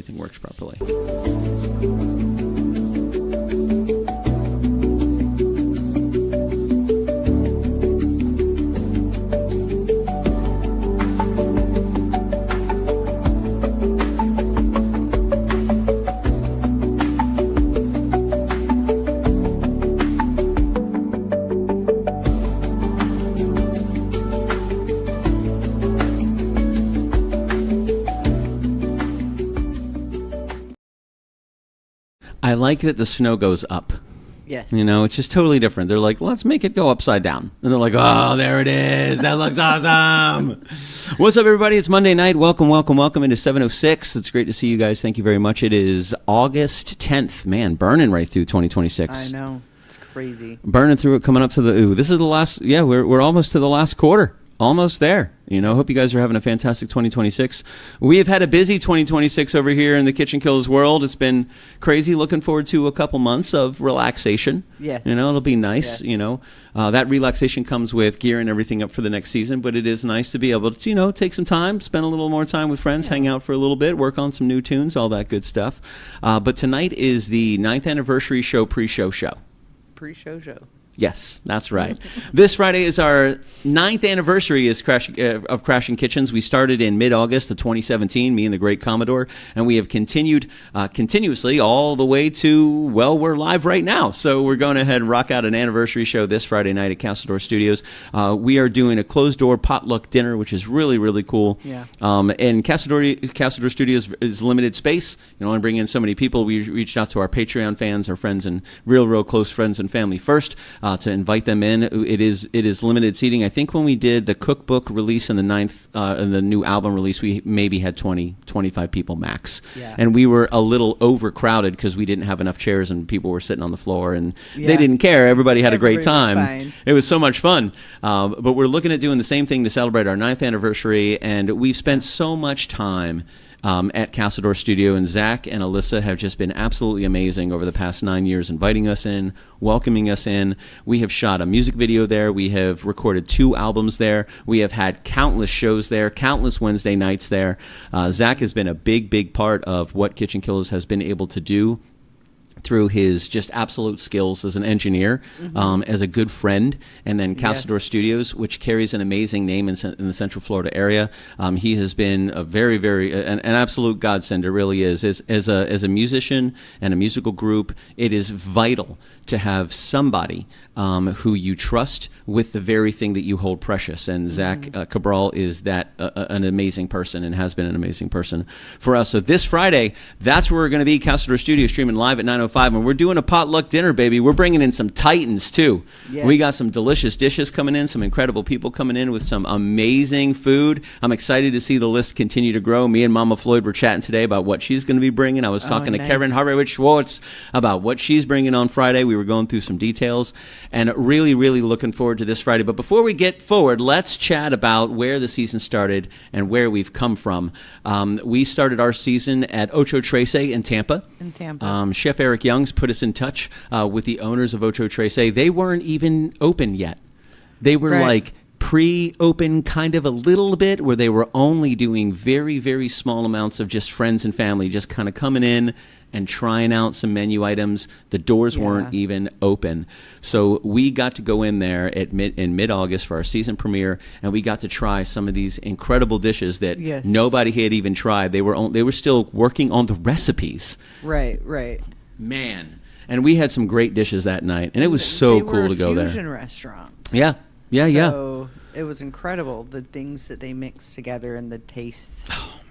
everything works properly. I like that the snow goes up. Yes. You know, it's just totally different. They're like, let's make it go upside down. And they're like, oh, there it is. That looks awesome. What's up, everybody? It's Monday night. Welcome into 706. It's great to see you guys. Thank you very much. It is August 10th. Man, burning right through 2026. I know. It's crazy. Burning through it, coming up to this is the last, we're almost to the last quarter. Almost there. You know, hope you guys are having a fantastic 2026. We have had a busy 2026 over here in the KitchenKillaz world. It's been crazy. Looking forward to a couple months of relaxation. Yeah. You know, it'll be nice. Yes. You know, that relaxation comes with gearing everything up for the next season, but it is nice to be able to, you know, take some time, spend a little more time with friends, hang out for a little bit, work on some new tunes, all that good stuff. But tonight is the 9th anniversary show, pre-show show. Pre-show show. Yes, that's right. This Friday is our 9th anniversary of Crashing Kitchens. We started in mid-August of 2017, me and the great Commodore, and we have continued continuously all the way to, well, we're live right now. So we're going ahead and rock out an anniversary show this Friday night at Castledore Studios. We are doing a closed-door potluck dinner, which is really, really cool. Yeah. And Castledore Studios is limited space. You can only bring in so many people. We reached out to our Patreon fans, our friends, and real close friends and family first. To invite them in. It is limited seating. I think when we did the cookbook release in the 9th, and the new album release, we maybe had 25 people max. Yeah. And we were a little overcrowded because we didn't have enough chairs and people were sitting on the floor and they didn't care. Everybody had a great time. Fine. It was so much fun. But we're looking at doing the same thing to celebrate our 9th anniversary, and we've spent so much time at Castledore Studio, and Zach and Alyssa have just been absolutely amazing over the past 9 years, inviting us in, welcoming us in. We have shot a music video there. We have recorded 2 albums there. We have had countless shows there, countless Wednesday nights there. Zach has been a big part of what KitchenKillaz has been able to do through his just absolute skills as an engineer, as a good friend, and then Castledore Studios, which carries an amazing name in the Central Florida area. He has been a an absolute godsend. It really is. As a musician and a musical group, it is vital to have somebody who you trust with the very thing that you hold precious. And Zach Cabral is that an amazing person and has been an amazing person for us. So this Friday, that's where we're going to be, Castledore Studios, streaming live at 9:05. And we're doing a potluck dinner, baby. We're bringing in some titans, too. Yes. We got some delicious dishes coming in, some incredible people coming in with some amazing food. I'm excited to see the list continue to grow. Me and Mama Floyd were chatting today about what she's going to be bringing. I was talking to Karen Harvey-Schwartz about what she's bringing on Friday. We were going through some details and really looking forward to this Friday. But before we get forward, let's chat about where the season started and where we've come from. We started our season at Ocho Tres in Tampa. Chef Eric Young's put us in touch with the owners of Ocho Tres. They weren't even open yet. They were like pre-open kind of a little bit, where they were only doing very small amounts of just friends and family, just kind of coming in and trying out some menu items. The doors weren't even open. So we got to go in there in mid-August for our season premiere, and we got to try some of these incredible dishes that nobody had even tried. They were still working on the recipes. Right. Man. And we had some great dishes that night, and it was so cool to go there. Fusion restaurants. Yeah. So it was incredible, the things that they mixed together and the tastes,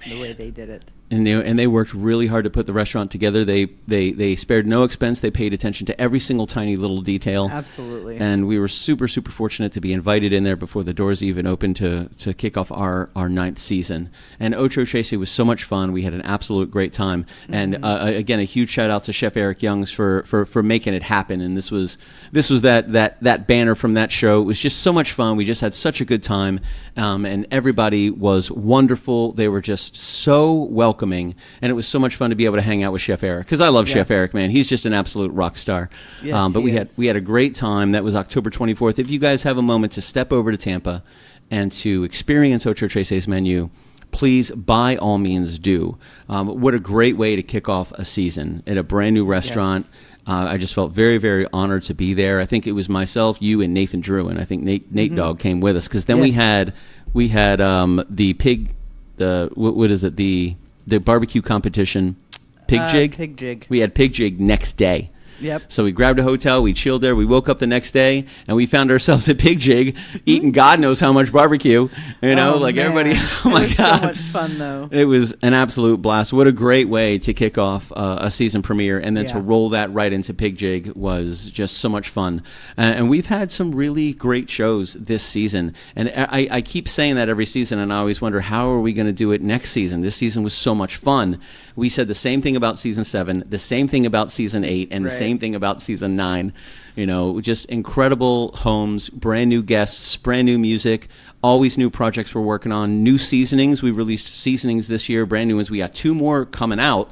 the way they did it. And they worked really hard to put the restaurant together. They spared no expense. They paid attention to every single tiny little detail. Absolutely. And we were super fortunate to be invited in there before the doors even opened to kick off our 9th season. And Ocho Tres was so much fun. We had an absolute great time. And again, a huge shout out to Chef Eric Youngs for making it happen. And this was that banner from that show. It was just so much fun. We just had such a good time. And everybody was wonderful. They were just so welcoming. And it was so much fun to be able to hang out with Chef Eric, because I love Chef Eric, man. He's just an absolute rock star. But we had a great time. That was October 24th. If you guys have a moment to step over to Tampa and to experience Ocho Tres's menu, please, by all means, do. What a great way to kick off a season at a brand new restaurant. Yes. I just felt very, very honored to be there. I think it was myself, you, and Nathan Drew, and I think Nate Dogg came with us, because then we had the pig, what is it, the barbecue competition, pig jig. Pig jig. We had pig jig next day. Yep. So we grabbed a hotel, we chilled there, we woke up the next day, and we found ourselves at Pig Jig, eating God knows how much barbecue. You know, man. everybody, oh my God. It was so much fun, though. It was an absolute blast. What a great way to kick off a season premiere, and then to roll that right into Pig Jig was just so much fun. And we've had some really great shows this season. And I keep saying that every season, and I always wonder, how are we going to do it next season? This season was so much fun. We said the same thing about season 7, the same thing about season 8, and the same thing about season 9. You know, just incredible homes, brand new guests, brand new music, always new projects we're working on, new seasonings. We released seasonings this year, brand new ones. We got 2 more coming out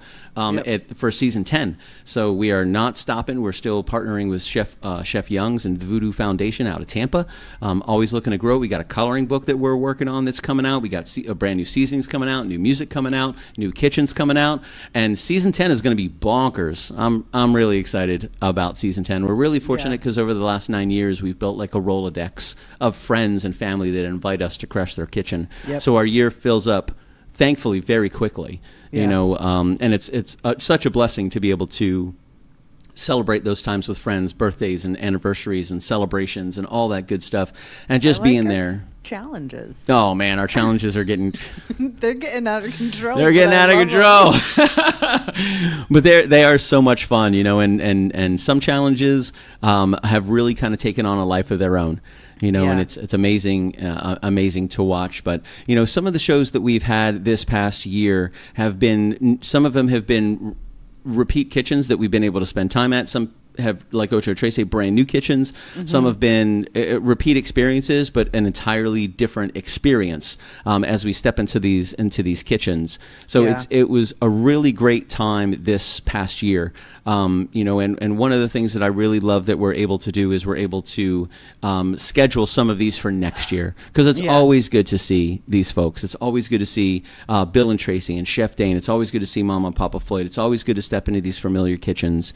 for season 10. So we are not stopping. We're still partnering with Chef Young's and the Voodoo Foundation out of Tampa. Always looking to grow. We got a coloring book that we're working on that's coming out. We got brand new seasonings coming out, new music coming out, new kitchens coming out, and season 10 is going to be bonkers. I'm really excited about season 10. We're really fortunate because over the last 9 years we've built like a Rolodex of friends and family that invite us to crash their kitchen. So our year fills up, thankfully, very quickly. You know, and it's such a blessing to be able to celebrate those times with friends, birthdays and anniversaries and celebrations and all that good stuff, and just being there. Challenges. Oh man, our challenges are getting they're getting out of control. They're getting out of control. But they are so much fun, you know, and some challenges have really kind of taken on a life of their own. You know, and it's amazing, amazing to watch. But, you know, some of the shows that we've had this past year some of them have been repeat kitchens that we've been able to spend time at. Some have, like Ocho Tracy, brand new kitchens. Some have been repeat experiences, but an entirely different experience as we step into these kitchens. So it was a really great time this past year. You know, and one of the things that I really love that we're able to do is we're able to schedule some of these for next year, because it's always good to see these folks. It's always good to see Bill and Tracy and Chef Dane. It's always good to see Mama and Papa Floyd. It's always good to step into these familiar kitchens.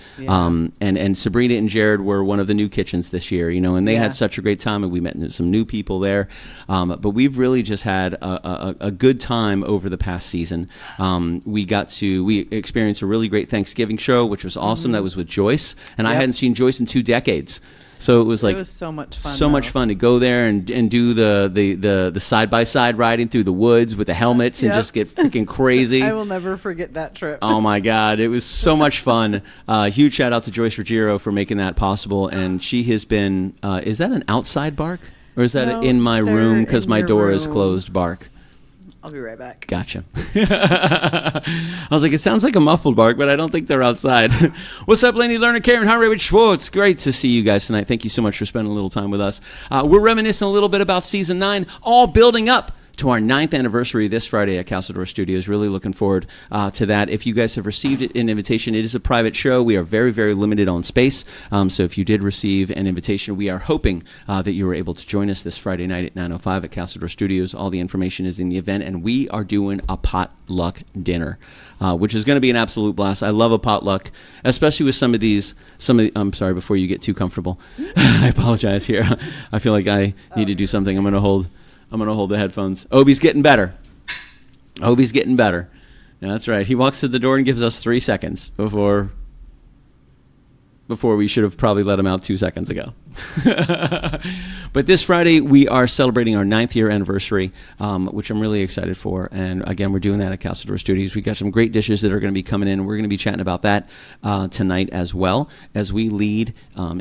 And Sabrina and Jared were one of the new kitchens this year, you know, and they had such a great time, and we met some new people there. But we've really just had a good time over the past season. We experienced a really great Thanksgiving show, which was awesome. That was with Joyce, and I hadn't seen Joyce in 2 decades. So it was like, it was so much fun. So much fun to go there and do the side by side riding through the woods with the helmets and just get freaking crazy. I will never forget that trip. Oh my God, it was so much fun. Huge shout out to Joyce Ruggiero for making that possible. And she has been. Is that an outside bark, or is that an in my room because my door is closed bark? I'll be right back. Gotcha. I was like, it sounds like a muffled bark, but I don't think they're outside. What's up, Laney Lerner, Karen Harry, Rich Schwartz? Great to see you guys tonight. Thank you so much for spending a little time with us. We're reminiscing a little bit about season 9, all building up to our 9th anniversary this Friday at Castledor Studios. Really looking forward to that. If you guys have received an invitation, it is a private show. We are very, very limited on space. So if you did receive an invitation, we are hoping that you were able to join us this Friday night at 9:05 at Castledor Studios. All the information is in the event, and we are doing a potluck dinner, which is going to be an absolute blast. I love a potluck, especially with some of these. I'm sorry, before you get too comfortable. I apologize here. I feel like I need to do something. I'm going to hold the headphones. Obi's getting better. Obi's getting better. Yeah, that's right. He walks to the door and gives us 3 seconds before we should have probably let him out 2 seconds ago. But this Friday, we are celebrating our 9th year anniversary, which I'm really excited for. And again, we're doing that at Castledor Studios. We got some great dishes that are going to be coming in. We're going to be chatting about that tonight as well as we lead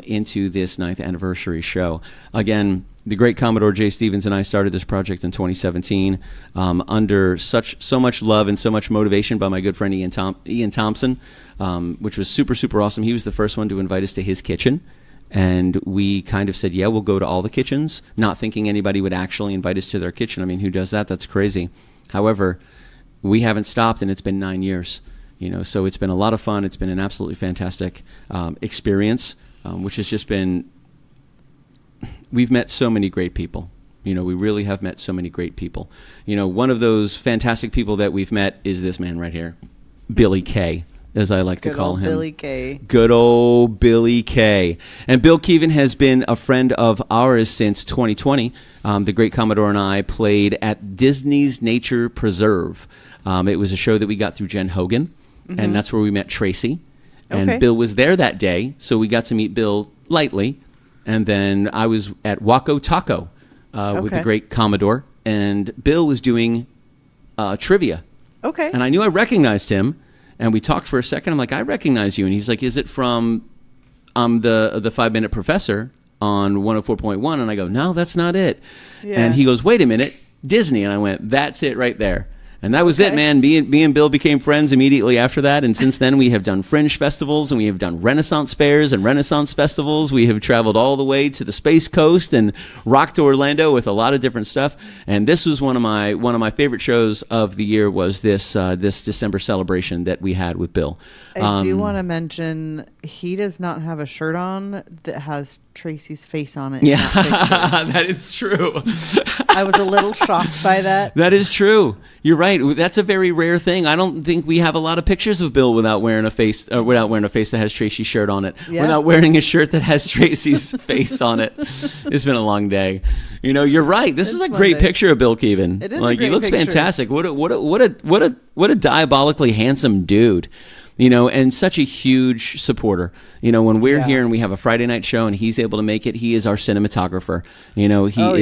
into this 9th anniversary show. Again, the great Commodore Jay Stevens and I started this project in 2017 under so much love and so much motivation by my good friend Ian Thompson, which was super, super awesome. He was the first one to invite us to his kitchen. And we kind of said, yeah, we'll go to all the kitchens, not thinking anybody would actually invite us to their kitchen. I mean, who does that? That's crazy. However, we haven't stopped, and it's been 9 years. You know, so it's been a lot of fun. It's been an absolutely fantastic experience, which has just been. We've met so many great people. We really have met so many great people. One of those fantastic people that we've met is this man right here, Billy K, as I like to call him. Billy K. Good old Billy K. And Bill Keevan has been a friend of ours since 2020. The great Commodore and I played at Disney's Nature Preserve. It was a show that we got through Jen Hogan, and that's where we met Tracy. And Bill was there that day, so we got to meet Bill lightly. And then I was at Waco Taco with the great Commodore, and Bill was doing trivia. Okay. And I knew I recognized him, and we talked for a second. I'm like, I recognize you. And he's like, is it from the 5-Minute Professor on 104.1? And I go, no, that's not it. Yeah. And he goes, wait a minute, Disney. And I went, that's it right there. And that was it, man. Me and Bill became friends immediately after that. And since then, we have done Fringe festivals, and we have done Renaissance fairs and Renaissance festivals. We have traveled all the way to the Space Coast and rocked to Orlando with a lot of different stuff. And this was one of my favorite shows of the year, was this December celebration that we had with Bill. I do want to mention, he does not have a shirt on that has Tracy's face on it. Yeah, that is true. I was a little shocked by that. That is true. You're right. That's a very rare thing. I don't think we have a lot of pictures of Bill without wearing a face that has Tracy's shirt on it. Yeah. Without wearing a shirt that has Tracy's face on it. It's been a long day. You're right. This is a great picture of Bill Keevan. It is a great he looks picture. fantastic. What a diabolically handsome dude. And such a huge supporter. When we're here and we have a Friday night show and he's able to make it, he is our cinematographer. He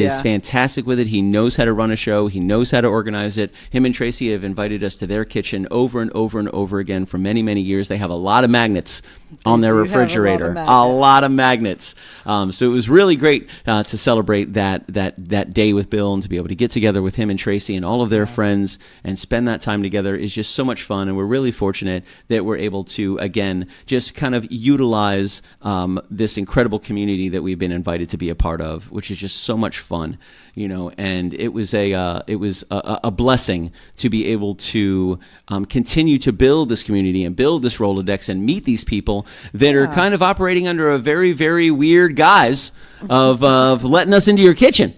is fantastic with it. He knows how to run a show. He knows how to organize it. Him and Tracy have invited us to their kitchen over and over and over again for many, many years. They have a lot of magnets on their refrigerator. A lot of magnets. So it was really great to celebrate that day with Bill, and to be able to get together with him and Tracy and all of their friends and spend that time together is just so much fun. And we're really fortunate that we're able to, again, just kind of utilize this incredible community that we've been invited to be a part of, which is just so much fun, and it was a blessing to be able to continue to build this community and build this Rolodex and meet these people that are kind of operating under a very, very weird guise of letting us into your kitchen.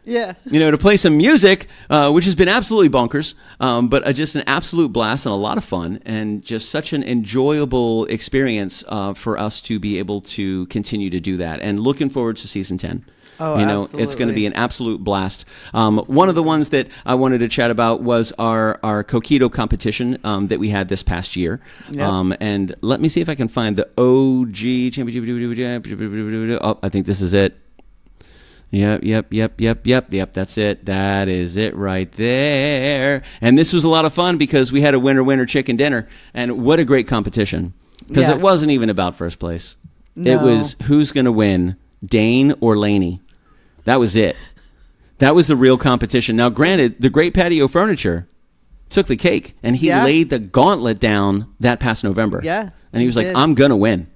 Yeah. To play some music, which has been absolutely bonkers, but just an absolute blast and a lot of fun, and just such an enjoyable experience for us to be able to continue to do that. And looking forward to season 10. Oh, absolutely. It's going to be an absolute blast. One of the ones that I wanted to chat about was our Coquito competition that we had this past year. Yep. And let me see if I can find the OG championship. Oh, I think this is it. Yep. That's it. That is it right there. And this was a lot of fun because we had a winner chicken dinner, and what a great competition. Because it wasn't even about first place. No. It was who's going to win, Dane or Laney. That was it. That was the real competition. Now, granted, the Great Patio Furniture took the cake, and he laid the gauntlet down that past November. Yeah. And he was like, I'm going to win.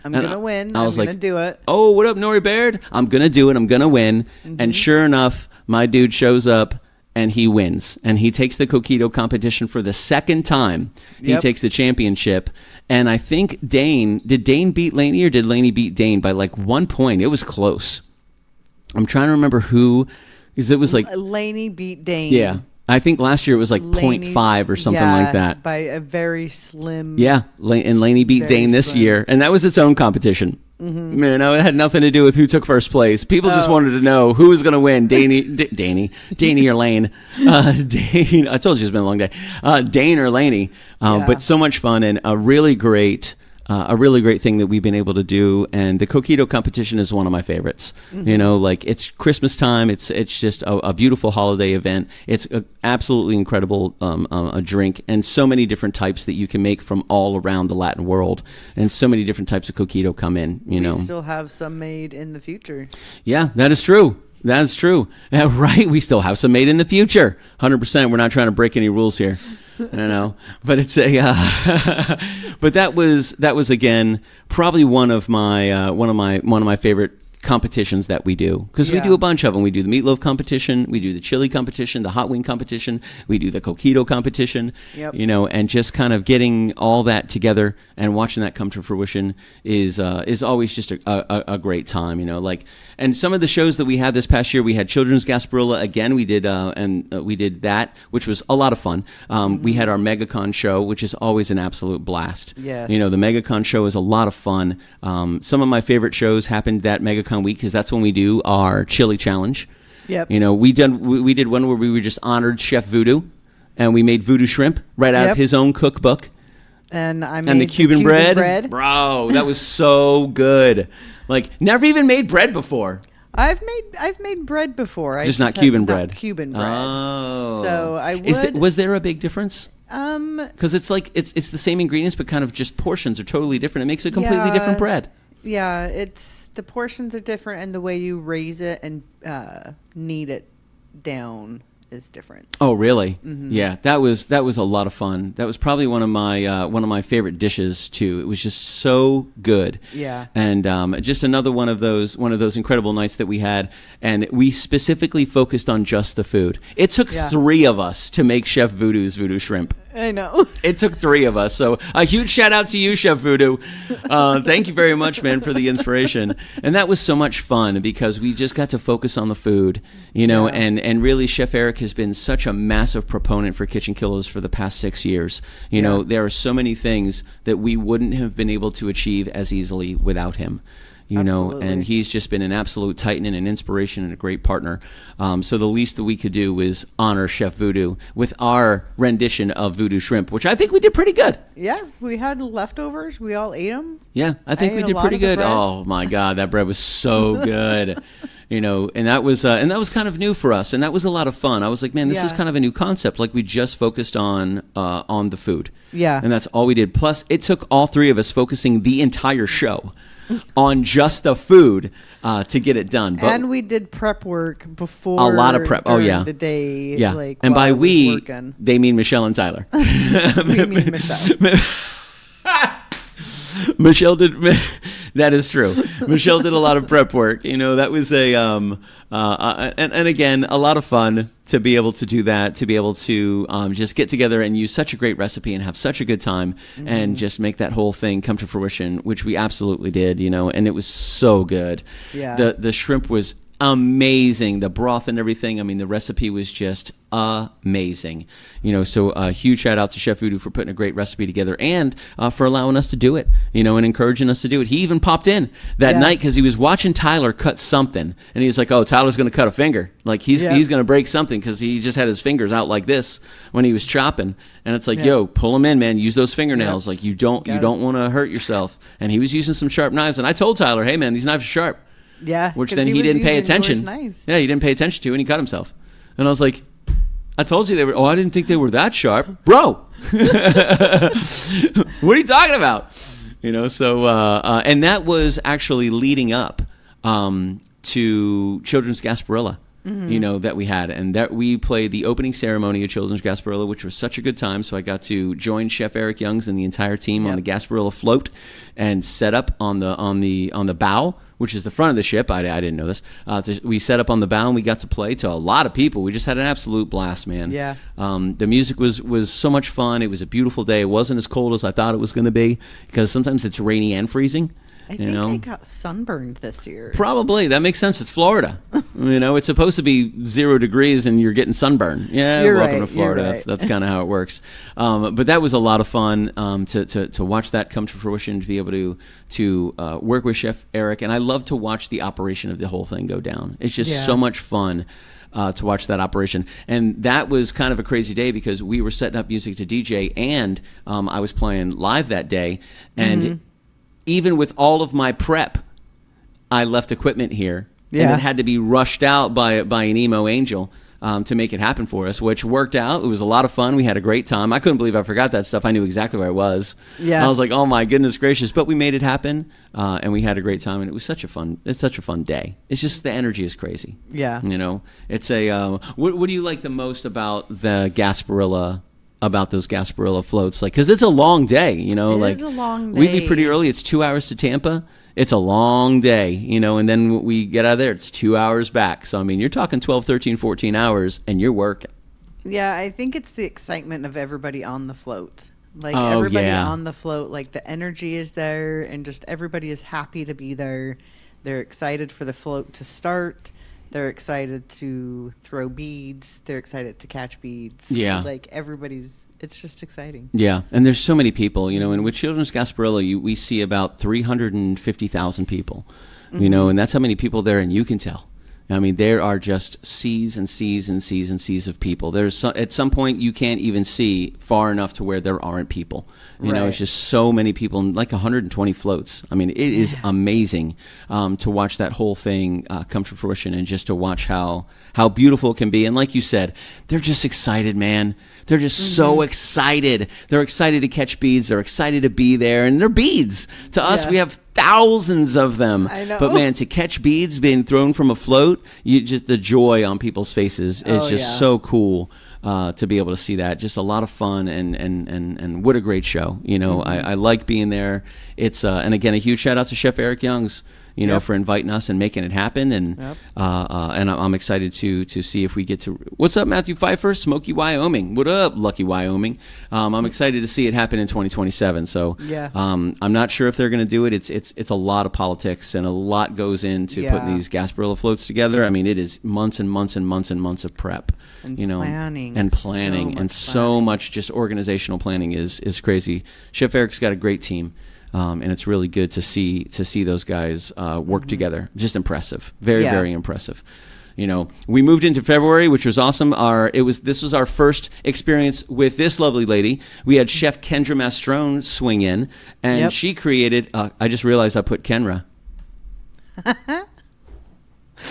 I'm going to win. I'm going to do it. Oh, what up, Nori Baird? I'm going to do it. I'm going to win. Mm-hmm. And sure enough, my dude shows up and he wins. And he takes the Coquito competition for the second time. He takes the championship. And I think did Dane beat Laney, or did Laney beat Dane by like 1 point? It was close. I'm trying to remember who, because it was like Laney beat Dane. Yeah. I think last year it was like 0.5 or something like that. By a very slim. Yeah, and Laney beat Dane this year, and that was its own competition. Mm-hmm. It had nothing to do with who took first place. People just wanted to know who was going to win, Daney or Lane. Dane, I told you it's been a long day. Dane or Laney, but so much fun, and a really great thing that we've been able to do. And the Coquito competition is one of my favorites. Mm-hmm. It's Christmas time. It's just a beautiful holiday event. It's an absolutely incredible a drink, and so many different types that you can make from all around the Latin world, and so many different types of Coquito come in. We still have some made in the future. Yeah, that is true. That's true. Right. We still have some made in the future. 100%. We're not trying to break any rules here. I know, but it's but that was again probably one of my favorite competitions that we do, because we do a bunch of them. We do the meatloaf competition, we do the chili competition, the hot wing competition, we do the coquito competition, you know, and just kind of getting all that together and watching that come to fruition is always just a great time, you know. Like, and some of the shows that we had this past year, we had Children's Gasparilla again. We did we did that, which was a lot of fun. We had our MegaCon show, which is always an absolute blast. Yes. You know, the MegaCon show is a lot of fun. Some of my favorite shows happened that MegaCon week, because that's when we do our chili challenge. Yep. You know, we did one where we were just honored Chef Voodoo, and we made voodoo shrimp right out of his own cookbook. And I made and the Cuban bread. Bro, that was so good. Like, never even made bread before. I've made bread before. Just not Cuban bread. Not Cuban bread. Oh. So I would. Was there a big difference? Because it's like it's the same ingredients, but kind of just portions are totally different. It makes a completely different bread. Yeah, the portions are different, and the way you raise it and knead it down is different. Oh, really? Mm-hmm. Yeah, that was a lot of fun. That was probably one of my favorite dishes too. It was just so good. Yeah. And just another one of those incredible nights that we had, and we specifically focused on just the food. It took 3 of us to make Chef Voodoo's voodoo shrimp. I know. It took 3 of us. So a huge shout out to you, Chef Voodoo. Thank you very much, man, for the inspiration. And that was so much fun because we just got to focus on the food, you know, and really Chef Eric has been such a massive proponent for KitchenKillaz for the past 6 years. You know, there are so many things that we wouldn't have been able to achieve as easily without him. You know, and he's just been an absolute titan and an inspiration and a great partner. So the least that we could do was honor Chef Voodoo with our rendition of voodoo shrimp, which I think we did pretty good. Yeah, we had leftovers. We all ate them. Yeah, I think we did pretty good. Oh my God, that bread was so good. You know, and that was kind of new for us, and that was a lot of fun. I was like, man, this is kind of a new concept. Like, we just focused on the food. Yeah, and that's all we did. Plus, it took all 3 of us focusing the entire show on just the food to get it done. But and we did prep work before. A lot of prep. Oh yeah, the day. Yeah, like, and by we, working. They mean Michelle and Tyler. We mean Michelle. Michelle did. That is true. Michelle did a lot of prep work. You know, that was and again, a lot of fun to be able to do that, to be able to just get together and use such a great recipe and have such a good time and just make that whole thing come to fruition, which we absolutely did, you know, and it was so good. Yeah. The shrimp was amazing. The broth and everything. I mean, the recipe was just amazing. You know, so a huge shout out to Chef Voodoo for putting a great recipe together and for allowing us to do it, you know, and encouraging us to do it. He even popped in that night because he was watching Tyler cut something, and he was like, oh, Tyler's going to cut a finger. Like, he's going to break something because he just had his fingers out like this when he was chopping. And it's like, yo, pull them in, man. Use those fingernails. Like, you don't want to hurt yourself. And he was using some sharp knives. And I told Tyler, hey, man, these knives are sharp. Yeah. Which then he didn't pay attention. Yeah, he didn't pay attention to, and he cut himself. And I was like, I told you they were. Oh, I didn't think they were that sharp, bro. What are you talking about? You know. So, and that was actually leading up to Children's Gasparilla. You know, that we had, and that we played the opening ceremony of Children's Gasparilla, which was such a good time. So I got to join Chef Eric Youngs and the entire team on the Gasparilla float and set up on the bow, which is the front of the ship. I didn't know this. We set up on the bow and we got to play to a lot of people. We just had an absolute blast, man. Yeah. The music was so much fun. It was a beautiful day. It wasn't as cold as I thought it was going to be because sometimes it's rainy and freezing. I think I got sunburned this year. Probably. That makes sense. It's Florida. You know, it's supposed to be 0 degrees and you're getting sunburn. Yeah, welcome to Florida. Right. That's kind of how it works. But that was a lot of fun to watch that come to fruition, to be able to work with Chef Eric. And I love to watch the operation of the whole thing go down. It's just so much fun. To watch that operation. And that was kind of a crazy day because we were setting up music to DJ and I was playing live that day. And even with all of my prep, I left equipment here. And it had to be rushed out by an emo angel to make it happen for us, which worked out. It was a lot of fun. We had a great time. I couldn't believe I forgot that stuff. I knew exactly where I was. Yeah. I was like, oh my goodness gracious. But we made it happen, and we had a great time, and it was such a fun day. It's just the energy is crazy. Yeah. You know, it's a what do you like the most about the Gasparilla? About those Gasparilla floats, like, because it's a long day, you know. It is a long day. We leave pretty early. It's 2 hours to Tampa, it's a long day, you know, and then when we get out of there, it's 2 hours back. So, I mean, you're talking 12, 13, 14 hours, and you're working. Yeah, I think it's the excitement of everybody on the float. Like, Oh, everybody yeah. on the float, like, the energy is there, and just everybody is happy to be there. They're excited for the float to start. They're excited to throw beads. They're excited to catch beads. Yeah. Like, it's just exciting. Yeah, and there's so many people, you know, and with Children's Gasparilla, we see about 350,000 people, you know, and that's how many people there, and you can tell. I mean, there are just seas and seas and seas and seas of people. At some point, you can't even see far enough to where there aren't people. You know, it's just so many people, and like 120 floats. I mean, it is amazing to watch that whole thing come to fruition, and just to watch how beautiful it can be. And like you said, they're just excited, man. They're just so excited. They're excited to catch beads. They're excited to be there, and they're beads. To us, we have thousands of them. I know. But man, to catch beads being thrown from a float, the joy on people's faces is just so cool. To be able to see that, just a lot of fun, and what a great show. You know, I like being there. It's and again, a huge shout out to Chef Eric Youngs, you know, for inviting us and making it happen. And I'm excited to see if we get to. What's up, Matthew Pfeiffer, Smoky, Wyoming? What up, Lucky Wyoming? I'm excited to see it happen in 2027. So I'm not sure if they're going to do it. It's a lot of politics, and a lot goes into putting these Gasparilla floats together. I mean, it is months and months and months and months of prep. And you know, planning. So much just organizational planning is crazy. Chef Eric's got a great team, and it's really good to see those guys work together. Just impressive, very impressive. You know, we moved into February, which was awesome. This was our first experience with this lovely lady. We had Chef Kendra Mastrone swing in, and she created. I just realized I put Kenra.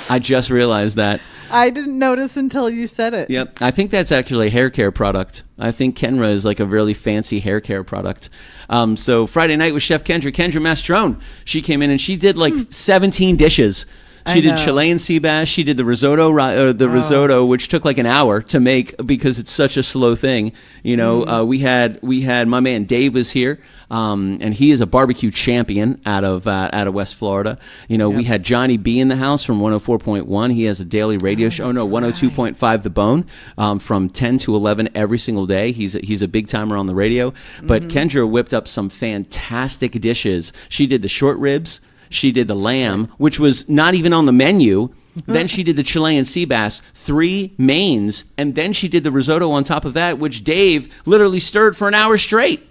I just realized that. I didn't notice until you said it. Yep. I think that's actually a hair care product. I think Kenra is like a really fancy hair care product. So Friday night with Chef Kendra Mastrone. She came in and she did like 17 dishes. She did Chilean sea bass. She did the risotto, risotto, which took like an hour to make because it's such a slow thing. You know, we had my man Dave was here, and he is a barbecue champion out of West Florida. You know, we had Johnny B in the house from 104.1. He has a daily radio show. Oh no, 102.5 The Bone, from 10 to 11 every single day. He's a big timer on the radio. But Kendra whipped up some fantastic dishes. She did the short ribs. She did the lamb, which was not even on the menu. Then she did the Chilean sea bass, 3 mains, and then she did the risotto on top of that, which Dave literally stirred for an hour straight.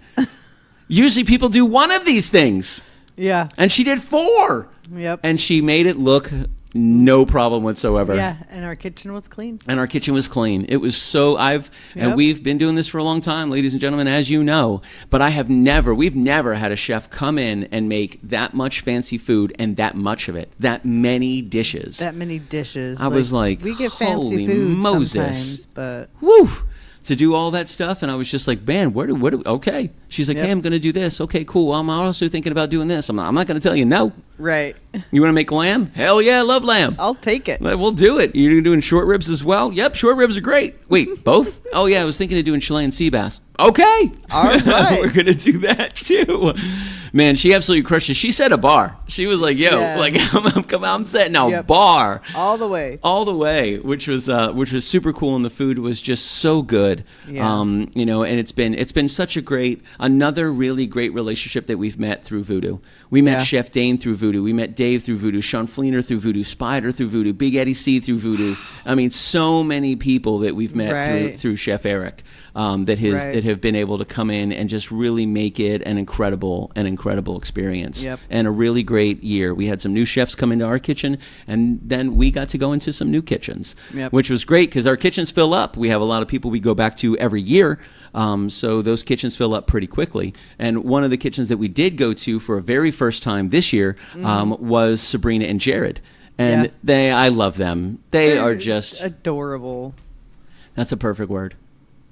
Usually people do 1 of these things. Yeah. And she did 4. Yep. And she made it look no problem whatsoever. Yeah, and our kitchen was clean. It was so and we've been doing this for a long time, ladies and gentlemen, as you know. But we've never had a chef come in and make that much fancy food and that much of it, that many dishes. I was like, we get holy fancy food Moses. sometimes, but woo! To do all that stuff, and I was just like, man, okay. She's like, hey, I'm going to do this. Okay, cool. I'm also thinking about doing this. I'm not going to tell you no. Right. You want to make lamb? Hell yeah, I love lamb. I'll take it. We'll do it. You're doing short ribs as well? Yep, short ribs are great. Wait, both? Oh yeah, I was thinking of doing Chilean sea bass. Okay. All right. We're going to do that too. Man, she absolutely crushed it. She set a bar. She was like, yo, I'm setting a bar. All the way, which was super cool, and the food was just so good. Yeah. You know, and it's been such another really great relationship that we've met through Voodoo. We met Chef Dane through Voodoo. We met Dave through Voodoo, Sean Fleener through Voodoo, Spider through Voodoo, Big Eddie C through Voodoo. I mean, so many people that we've met through Chef Eric that have been able to come in and just really make it an incredible experience. Yep. And a really great year. We had some new chefs come into our kitchen, and then we got to go into some new kitchens, which was great because our kitchens fill up. We have a lot of people we go back to every year. So those kitchens fill up pretty quickly. And one of the kitchens that we did go to for a very first time this year was Sabrina and Jared. And I love them. They're just adorable. That's a perfect word.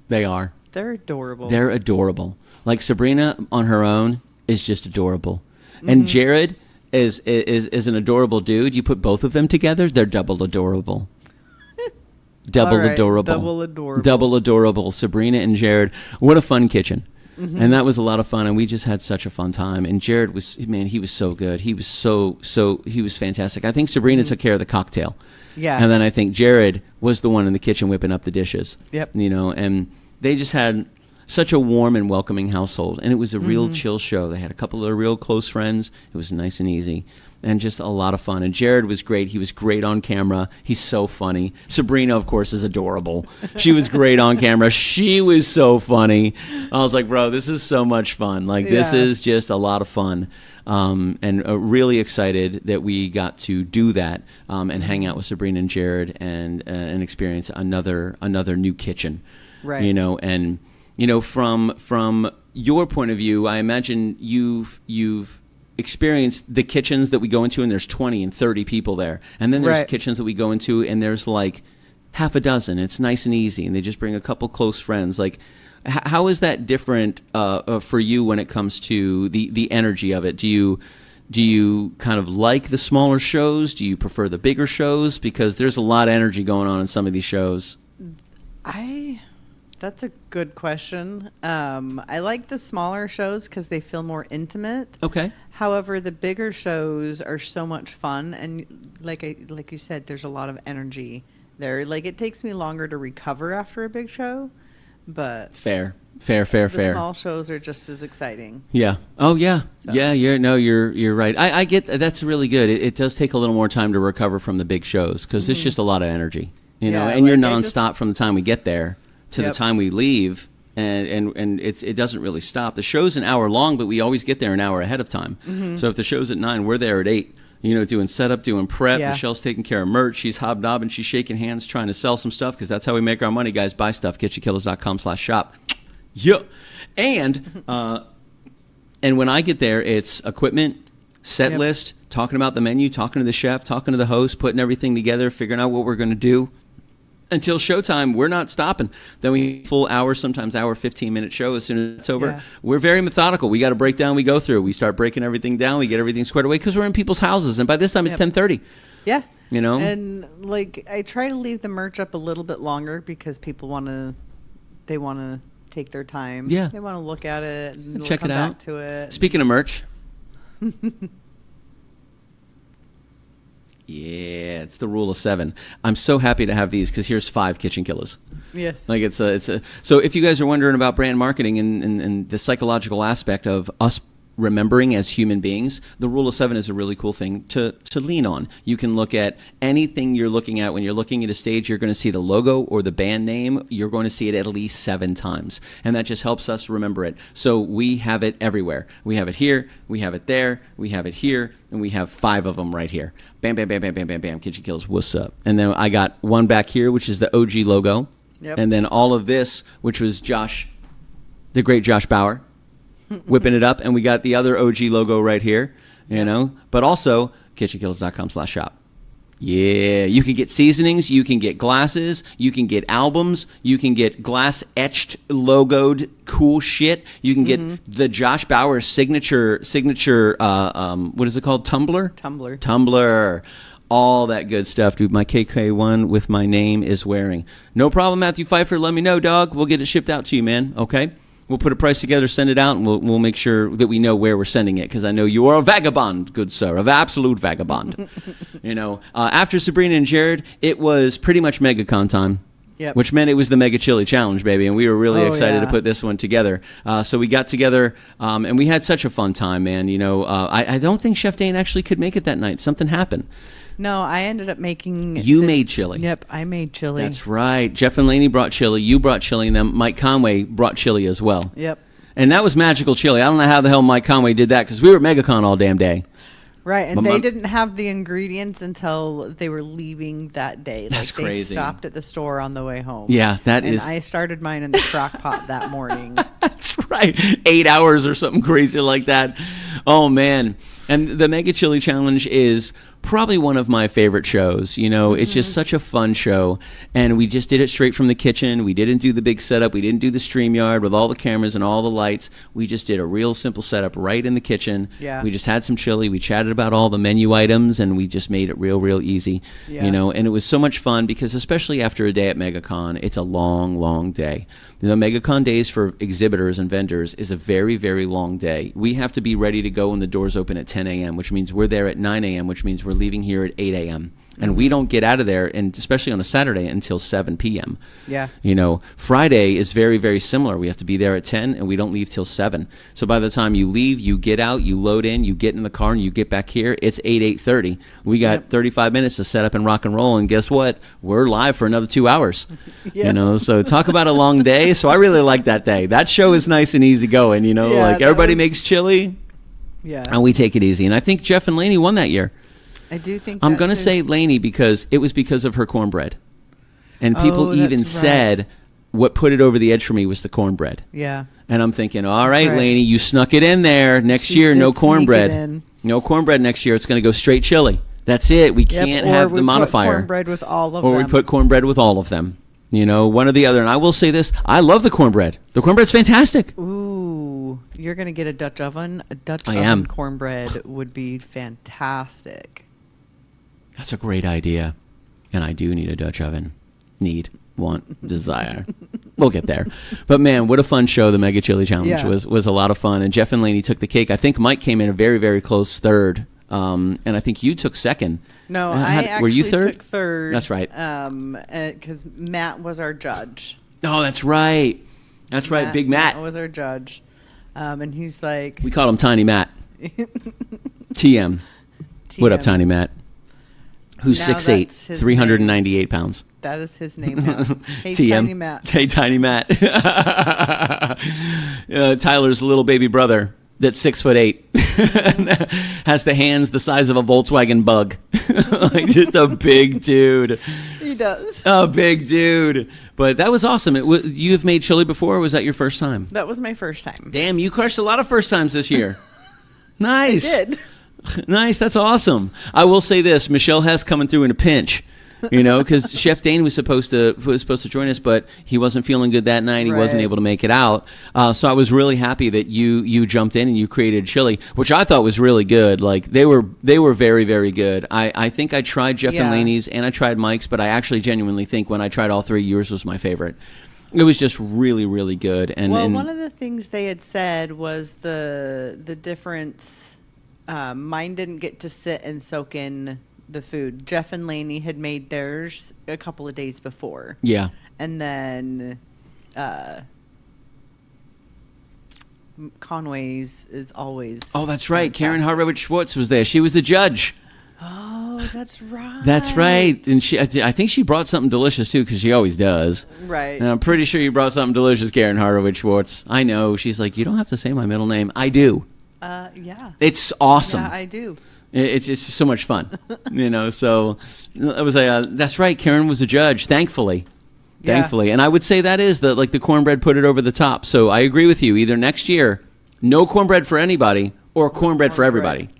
They are. They're adorable. They're adorable. Like Sabrina on her own is just adorable. And Jared is an adorable dude. You put both of them together, they're double adorable. Double adorable. Double adorable. Sabrina and Jared. What a fun kitchen. And that was a lot of fun, and we just had such a fun time. And Jared was, man, he was so good. He was he was fantastic. I think Sabrina took care of the cocktail. Yeah. And then I think Jared was the one in the kitchen whipping up the dishes. Yep. You know, and they just had such a warm and welcoming household. And it was a real chill show. They had a couple of real close friends. It was nice and easy. And just a lot of fun. And Jared was great. He was great on camera. He's so funny. Sabrina, of course, is adorable. She was great on camera. She was so funny. I was like, bro, this is so much fun. Like, this is just a lot of fun. And really excited that we got to do that and hang out with Sabrina and Jared and experience another new kitchen. Right. You know, and, you know, from your point of view, I imagine you've experience the kitchens that we go into and there's 20 and 30 people there, and then there's kitchens that we go into and there's like half a dozen. It's nice and easy, and they just bring a couple close friends. Like, how is that different for you when it comes to the energy of it? Do you kind of like the smaller shows? Do you prefer the bigger shows? Because there's a lot of energy going on in some of these shows. That's a good question. I like the smaller shows because they feel more intimate. Okay. However, the bigger shows are so much fun, and like you said, there's a lot of energy there. Like, it takes me longer to recover after a big show, but Fair. the small shows are just as exciting. Yeah. Oh, yeah. So. Yeah. You're right. I get that's really good. It does take a little more time to recover from the big shows because it's just a lot of energy, you know. And like, you're nonstop from the time we get there to the time we leave, and it doesn't really stop. The show's an hour long, but we always get there an hour ahead of time. So if the show's at 9, we're there at 8. You know, doing setup, doing prep. Yeah. Michelle's taking care of merch. She's hobnobbing. She's shaking hands, trying to sell some stuff because that's how we make our money, guys. Buy stuff. KitchenKillaz.com/shop. Yeah. And when I get there, it's equipment, set list, talking about the menu, talking to the chef, talking to the host, putting everything together, figuring out what we're going to do. Until showtime, we're not stopping. Then we full hour, sometimes hour, 15-minute show. As soon as it's over, we're very methodical. We got to break down. We go through. We start breaking everything down. We get everything squared away because we're in people's houses. And by this time, it's 10:30. Yeah. You know? And, like, I try to leave the merch up a little bit longer because people want to take their time. Yeah. They want to look at it and check come it out. back to it. Speaking of merch. Yeah, it's the rule of 7. I'm so happy to have these because here's 5 Kitchen Killaz. Yes. Like it's a. So if you guys are wondering about brand marketing and the psychological aspect of us remembering as human beings, the rule of 7 is a really cool thing to lean on. You can look at anything you're looking at. When you're looking at a stage, you're going to see the logo or the band name. You're going to see it at least 7 times. And that just helps us remember it. So we have it everywhere. We have it here, we have it there, we have it here, and we have 5 of them right here. Bam, bam, bam, bam, bam, bam, bam. Kitchen Killaz, what's up? And then I got one back here, which is the OG logo. Yep. And then all of this, which was Josh, the great Josh Bauer, whipping it up, and we got the other OG logo right here, you know, but also KitchenKillaz.com/shop. Yeah, you can get seasonings, you can get glasses, you can get albums, you can get glass etched, logoed, cool shit. You can get the Josh Bauer signature. What is it called? Tumbler. All that good stuff, dude. My KK1 with my name is wearing. No problem, Matthew Pfeiffer. Let me know, dog. We'll get it shipped out to you, man. Okay. We'll put a price together, send it out, and we'll make sure that we know where we're sending it, because I know you are a vagabond, good sir, an absolute vagabond. You know, after Sabrina and Jared, it was pretty much MegaCon time, which meant it was the Mega Chili Challenge, baby, and we were really excited to put this one together. So we got together, and we had such a fun time, man. You know, I don't think Chef Dane actually could make it that night. Something happened. No, I ended up making... You made chili. Yep, I made chili. That's right. Jeff and Laney brought chili. You brought chili, and then Mike Conway brought chili as well. Yep. And that was magical chili. I don't know how the hell Mike Conway did that, because we were at MegaCon all damn day. Right, and they didn't have the ingredients until they were leaving that day. That's crazy. They stopped at the store on the way home. Yeah, that is... And I started mine in the crock pot that morning. That's right. 8 hours or something crazy like that. Oh, man. And the Mega Chili Challenge is probably one of my favorite shows. You know, it's just such a fun show. And we just did it straight from the kitchen. We didn't do the big setup. We didn't do the StreamYard with all the cameras and all the lights. We just did a real simple setup right in the kitchen. Yeah. We just had some chili. We chatted about all the menu items, and we just made it real easy. Yeah. You know, and it was so much fun because especially after a day at MegaCon, it's a long day. The MegaCon days for exhibitors and vendors is a very long day. We have to be ready to go when the doors open at 10 a.m., which means we're there at 9 a.m., which means we're leaving here at 8 a.m. And we don't get out of there, and especially on a Saturday, until 7 p.m. Yeah. You know, Friday is very similar. We have to be there at 10, and we don't leave till 7. So by the time you leave, you get out, you load in, you get in the car, and you get back here, it's 8:30. We got 35 minutes to set up and rock and roll, and guess what? We're live for another 2 hours. You know, so talk about a long day. So I really like that day. That show is nice and easy going, you know, Yeah, like everybody makes chili, Yeah. and we take it easy. And I think Jeff and Lainey won that year. I do think I'm that going to too. say Lainey because it was because of her cornbread. And people Oh, even that's said what put it over the edge for me was the cornbread. Yeah. And I'm thinking, all right, Right. Lainey, you snuck it in there. Next She year, did no sneak it cornbread. in. No cornbread next year. It's going to go straight chili. That's it. We Yep, can't or have we the put modifier. cornbread with all of Or them. we put cornbread with all of them. You know, one or the other. And I will say this. I love the cornbread. The cornbread's fantastic. Ooh, you're gonna get a Dutch oven. A Dutch I oven am. cornbread would be fantastic. That's a great idea. And I do need a Dutch oven. Need, want, desire. We'll get there. But man, what a fun show. The Mega Chili Challenge Yeah. was a lot of fun. And Jeff and Lainey took the cake. I think Mike came in a very close third. And I think you took second. No, How- I actually were you third? took third. That's right. Because Matt was our judge. Oh, that's right. That's right. Big Matt. was our judge, and he's like, We called him Tiny Matt. TM. What up, TM. Tiny Matt? Who's Now 6'8", that's his 398 pounds. That is his name now. Hey, TM. Tiny Matt. Hey, Tiny Matt. Tyler's little baby brother that's 6'8", has the hands the size of a Volkswagen Bug, like just a big dude. He does. A big dude. But that was awesome. You have made chili before, or was that your first time? That was my first time. Damn, you crushed a lot of first times this year. Nice. Did. Nice. That's awesome. I will say this: Michelle Hess coming through in a pinch. You know, because Chef Dane was supposed to join us, but he wasn't feeling good that night. He wasn't Right. able to make it out. So I was really happy that you jumped in and you created chili, which I thought was really good. Like they were very good. I think I tried Jeff and Yeah. Laney's and I tried Mike's, but I actually genuinely think when I tried all three, yours was my favorite. It was just really good. And Well, and one of the things they had said was the difference. Mine didn't get to sit and soak in the food. Jeff and Lainey had made theirs a couple of days before. yeah. And then Conway's is always. Oh, that's right. Karen fantastic. Harvard Schwartz was there. She was the judge. Oh, that's right. That's right. And I think she brought something delicious too, because she always does. Right. And I'm pretty sure you brought something delicious, Karen Horowitz Schwartz. I know. She's like, you don't have to say my middle name. I do. Yeah. It's awesome. Yeah, I do. It's just so much fun, you know. So it was that's right. Karen was a judge, thankfully. Yeah. Thankfully, and I would say that is the cornbread put it over the top. So I agree with you. Either next year, no cornbread for anybody, or cornbread for everybody.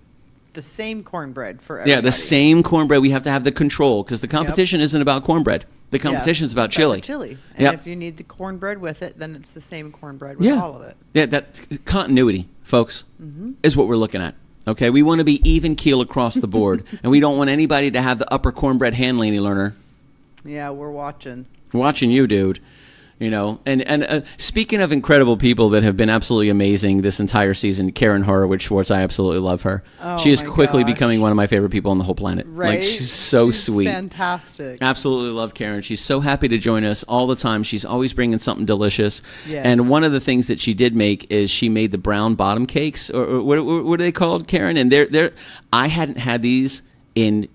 The same cornbread for everybody. Yeah, the same cornbread. We have to have the control because the competition isn't about cornbread. The competition is about chili. Chili. And Yep. if you need the cornbread with it, then it's the same cornbread with all of it. Yeah, that continuity, folks, Mm-hmm. is what we're looking at. Okay, we want to be even keel across the board, and we don't want anybody to have the upper cornbread hand, Laney learner. Yeah, we're watching. Watching you, dude. You know, and speaking of incredible people that have been absolutely amazing this entire season, Karen Horowitz Schwartz, I absolutely love her. Oh, she is my quickly gosh. becoming one of my favorite people on the whole planet. Right? Like, she's so sweet. Fantastic. Absolutely love Karen. She's so happy to join us all the time. She's always bringing something delicious. Yes. And one of the things that she did make is she made the brown bottom cakes, or what are they called, Karen? And I hadn't had these in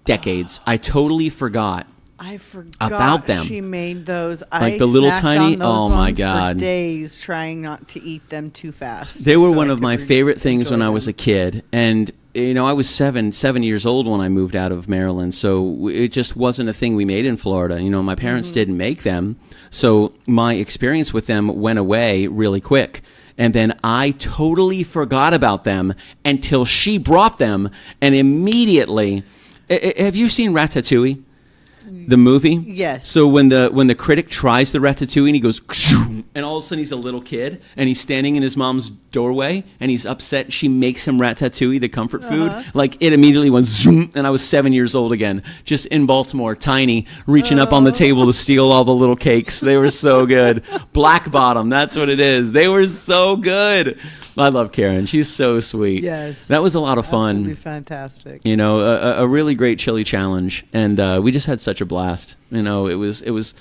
decades. I totally forgot. I forgot about them. She made those. Like the little snacked tiny- on those oh my ones God. For days, trying not to eat them too fast. They were so one I of could my favorite things when enjoy I was them. a kid. And, you know, I was seven years old when I moved out of Maryland. So it just wasn't a thing we made in Florida. You know, my parents didn't make them. So my experience with them went away really quick. And then I totally forgot about them until she brought them. And immediately, have you seen Ratatouille? The movie? Yes. So when the critic tries the ratatouille and he goes, and all of a sudden he's a little kid and he's standing in his mom's doorway and he's upset. She makes him ratatouille, the comfort food. Like it immediately went zoom, and I was 7 years old again, just in Baltimore, tiny, reaching up on the table to steal all the little cakes. They were so good. Black Bottom, that's what it is. They were so good. I love Karen. She's so sweet. Yes. That was a lot of fun. Absolutely fantastic. You know, a really great chili challenge, and we just had such a blast. You know, it was.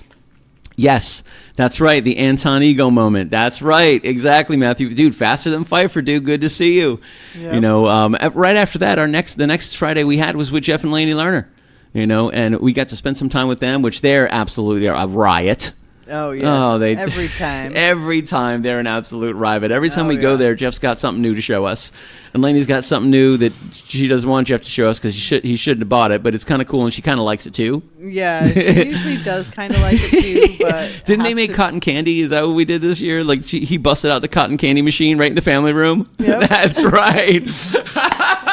Yes, that's right. The Anton Ego moment. That's right. Exactly, Matthew. Dude, faster than Pfeiffer, dude. Good to see you. Yep. You know, right after that, the next Friday we had was with Jeff and Lainey Lerner. You know, and we got to spend some time with them, which they're absolutely a riot. Oh, yes. Oh, every time. Every time they're an absolute riot. Every time we yeah. go there, Jeff's got something new to show us. And Lainey's got something new that she doesn't want Jeff to show us because he shouldn't have bought it, but it's kind of cool and she kind of likes it too. Yeah, she usually does kind of like it too, but... Didn't they make cotton candy? Is that what we did this year? Like he busted out the cotton candy machine right in the family room? Yep. That's right.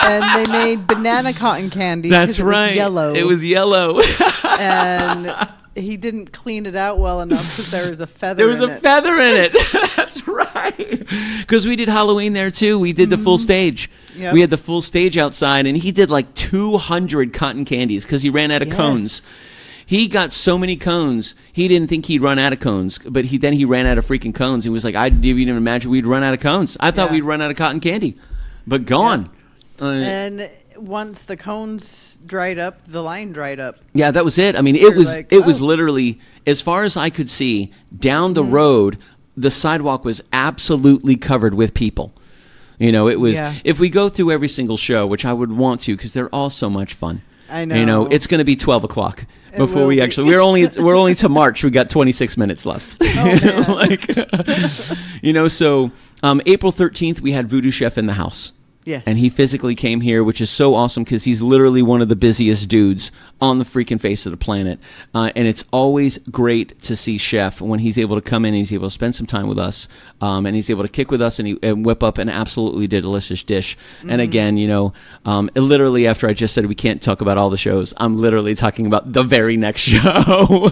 And they made banana cotton candy. That's right. It was yellow. It was yellow. And... he didn't clean it out well enough because there was a feather There was in a it. feather in it. That's right. Because we did Halloween there, too. We did the full stage. Yep. We had the full stage outside, and he did like 200 cotton candies because he ran out of cones. He got so many cones, he didn't think he'd run out of cones, but then he ran out of freaking cones. He was like, I didn't even imagine we'd run out of cones. I thought we'd run out of cotton candy, but gone. Yep. And once the cones dried up, the line dried up. Yeah, that was it. I mean, it was literally, as far as I could see, down the road, the sidewalk was absolutely covered with people. You know, it was, if we go through every single show, which I would want to because they're all so much fun. I know. You know, it's going to be 12 o'clock before we actually, we're only to March. We got 26 minutes left. You know, so April 13th, we had Voodoo Chef in the house. Yes. And he physically came here, which is so awesome because he's literally one of the busiest dudes on the freaking face of the planet. And it's always great to see Chef when he's able to come in and he's able to spend some time with us. And he's able to kick with us and whip up an absolutely delicious dish. Mm-hmm. And again, you know, literally after I just said we can't talk about all the shows, I'm literally talking about the very next show.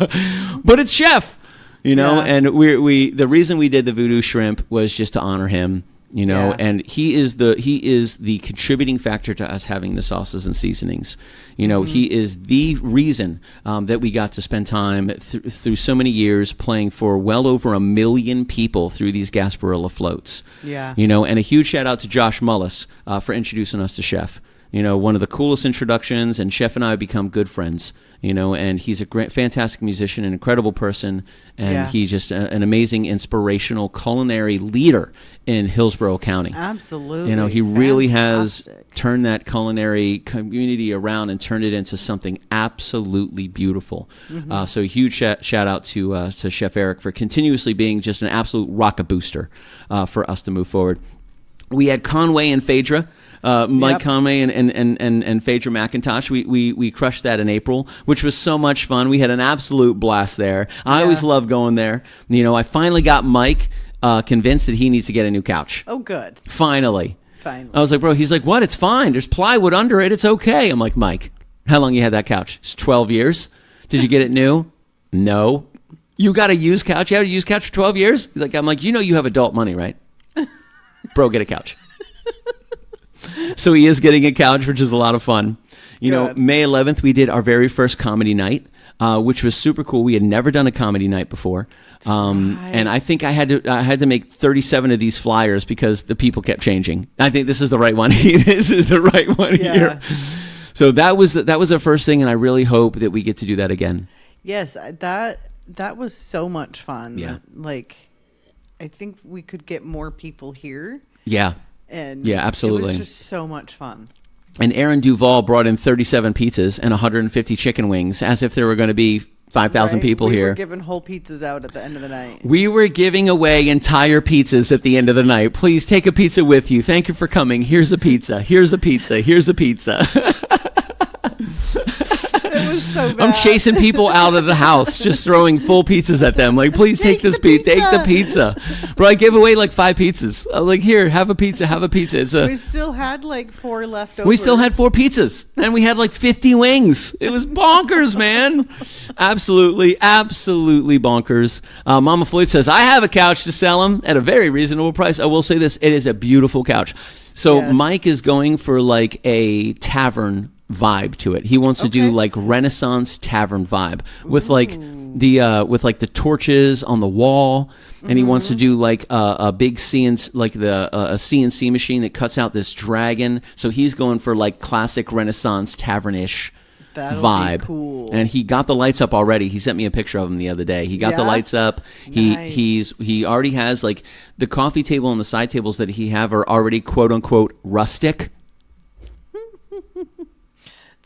But it's Chef, you know, and the reason we did the Voodoo Shrimp was just to honor him. You know, and he is the contributing factor to us having the sauces and seasonings. You know, he is the reason that we got to spend time through so many years playing for well over 1 million people through these Gasparilla floats. Yeah. You know, and a huge shout out to Josh Mullis for introducing us to Chef. You know, one of the coolest introductions, and Chef and I have become good friends. You know, and he's a great, fantastic musician, an incredible person, and he's just an amazing, inspirational culinary leader in Hillsborough County. Absolutely. You know, he really has turned that culinary community around and turned it into something absolutely beautiful. Mm-hmm. So a huge shout out to Chef Eric for continuously being just an absolute rocket booster for us to move forward. We had Conway and Phaedra. Mike Conway and Phaedra McIntosh. We crushed that in April, which was so much fun. We had an absolute blast there. I always love going there. You know, I finally got Mike convinced that he needs to get a new couch. Oh, good. Finally. I was like, bro, he's like, what? It's fine. There's plywood under it. It's okay. I'm like, Mike, how long you had that couch? It's 12 years. Did you get it new? No. You got a used couch? You had a used couch for 12 years? He's like, I'm like, you know you have adult money, right? Bro, get a couch. So he is getting a couch, which is a lot of fun. You know, May 11th, we did our very first comedy night, which was super cool. We had never done a comedy night before. And I think I had to make 37 of these flyers because the people kept changing. I think this is the right one. This is the right one here. So that was the first thing, and I really hope that we get to do that again. Yes, that was so much fun. Yeah. Like, I think we could get more people here. Yeah. And absolutely. It was just so much fun. And Aaron Duvall brought in 37 pizzas and 150 chicken wings, as if there were going to be 5,000 people here. We were giving whole pizzas out at the end of the night. We were giving away entire pizzas at the end of the night. Please take a pizza with you. Thank you for coming. Here's a pizza. Here's a pizza. Here's a pizza. It was so bad. I'm chasing people out of the house, just throwing full pizzas at them. Like, please take this pizza. Take the pizza. Bro, I gave away like 5 pizzas. I'm like, here, have a pizza. We still had like 4 left over. We still had 4 pizzas, and we had like 50 wings. It was bonkers, man. Absolutely bonkers. Mama Floyd says, I have a couch to sell them at a very reasonable price. I will say this, it is a beautiful couch. So Yes. Mike is going for like a tavern vibe to it. He wants to do like Renaissance tavern vibe with like the torches on the wall, and he wants to do like a big CNC, like a CNC machine that cuts out this dragon. So he's going for like classic Renaissance tavern-ish That'll vibe. be cool. And he got the lights up already. He sent me a picture of them the other day. He got the Yeah? lights up. Nice. He already has like the coffee table and the side tables that he have are already quote unquote rustic.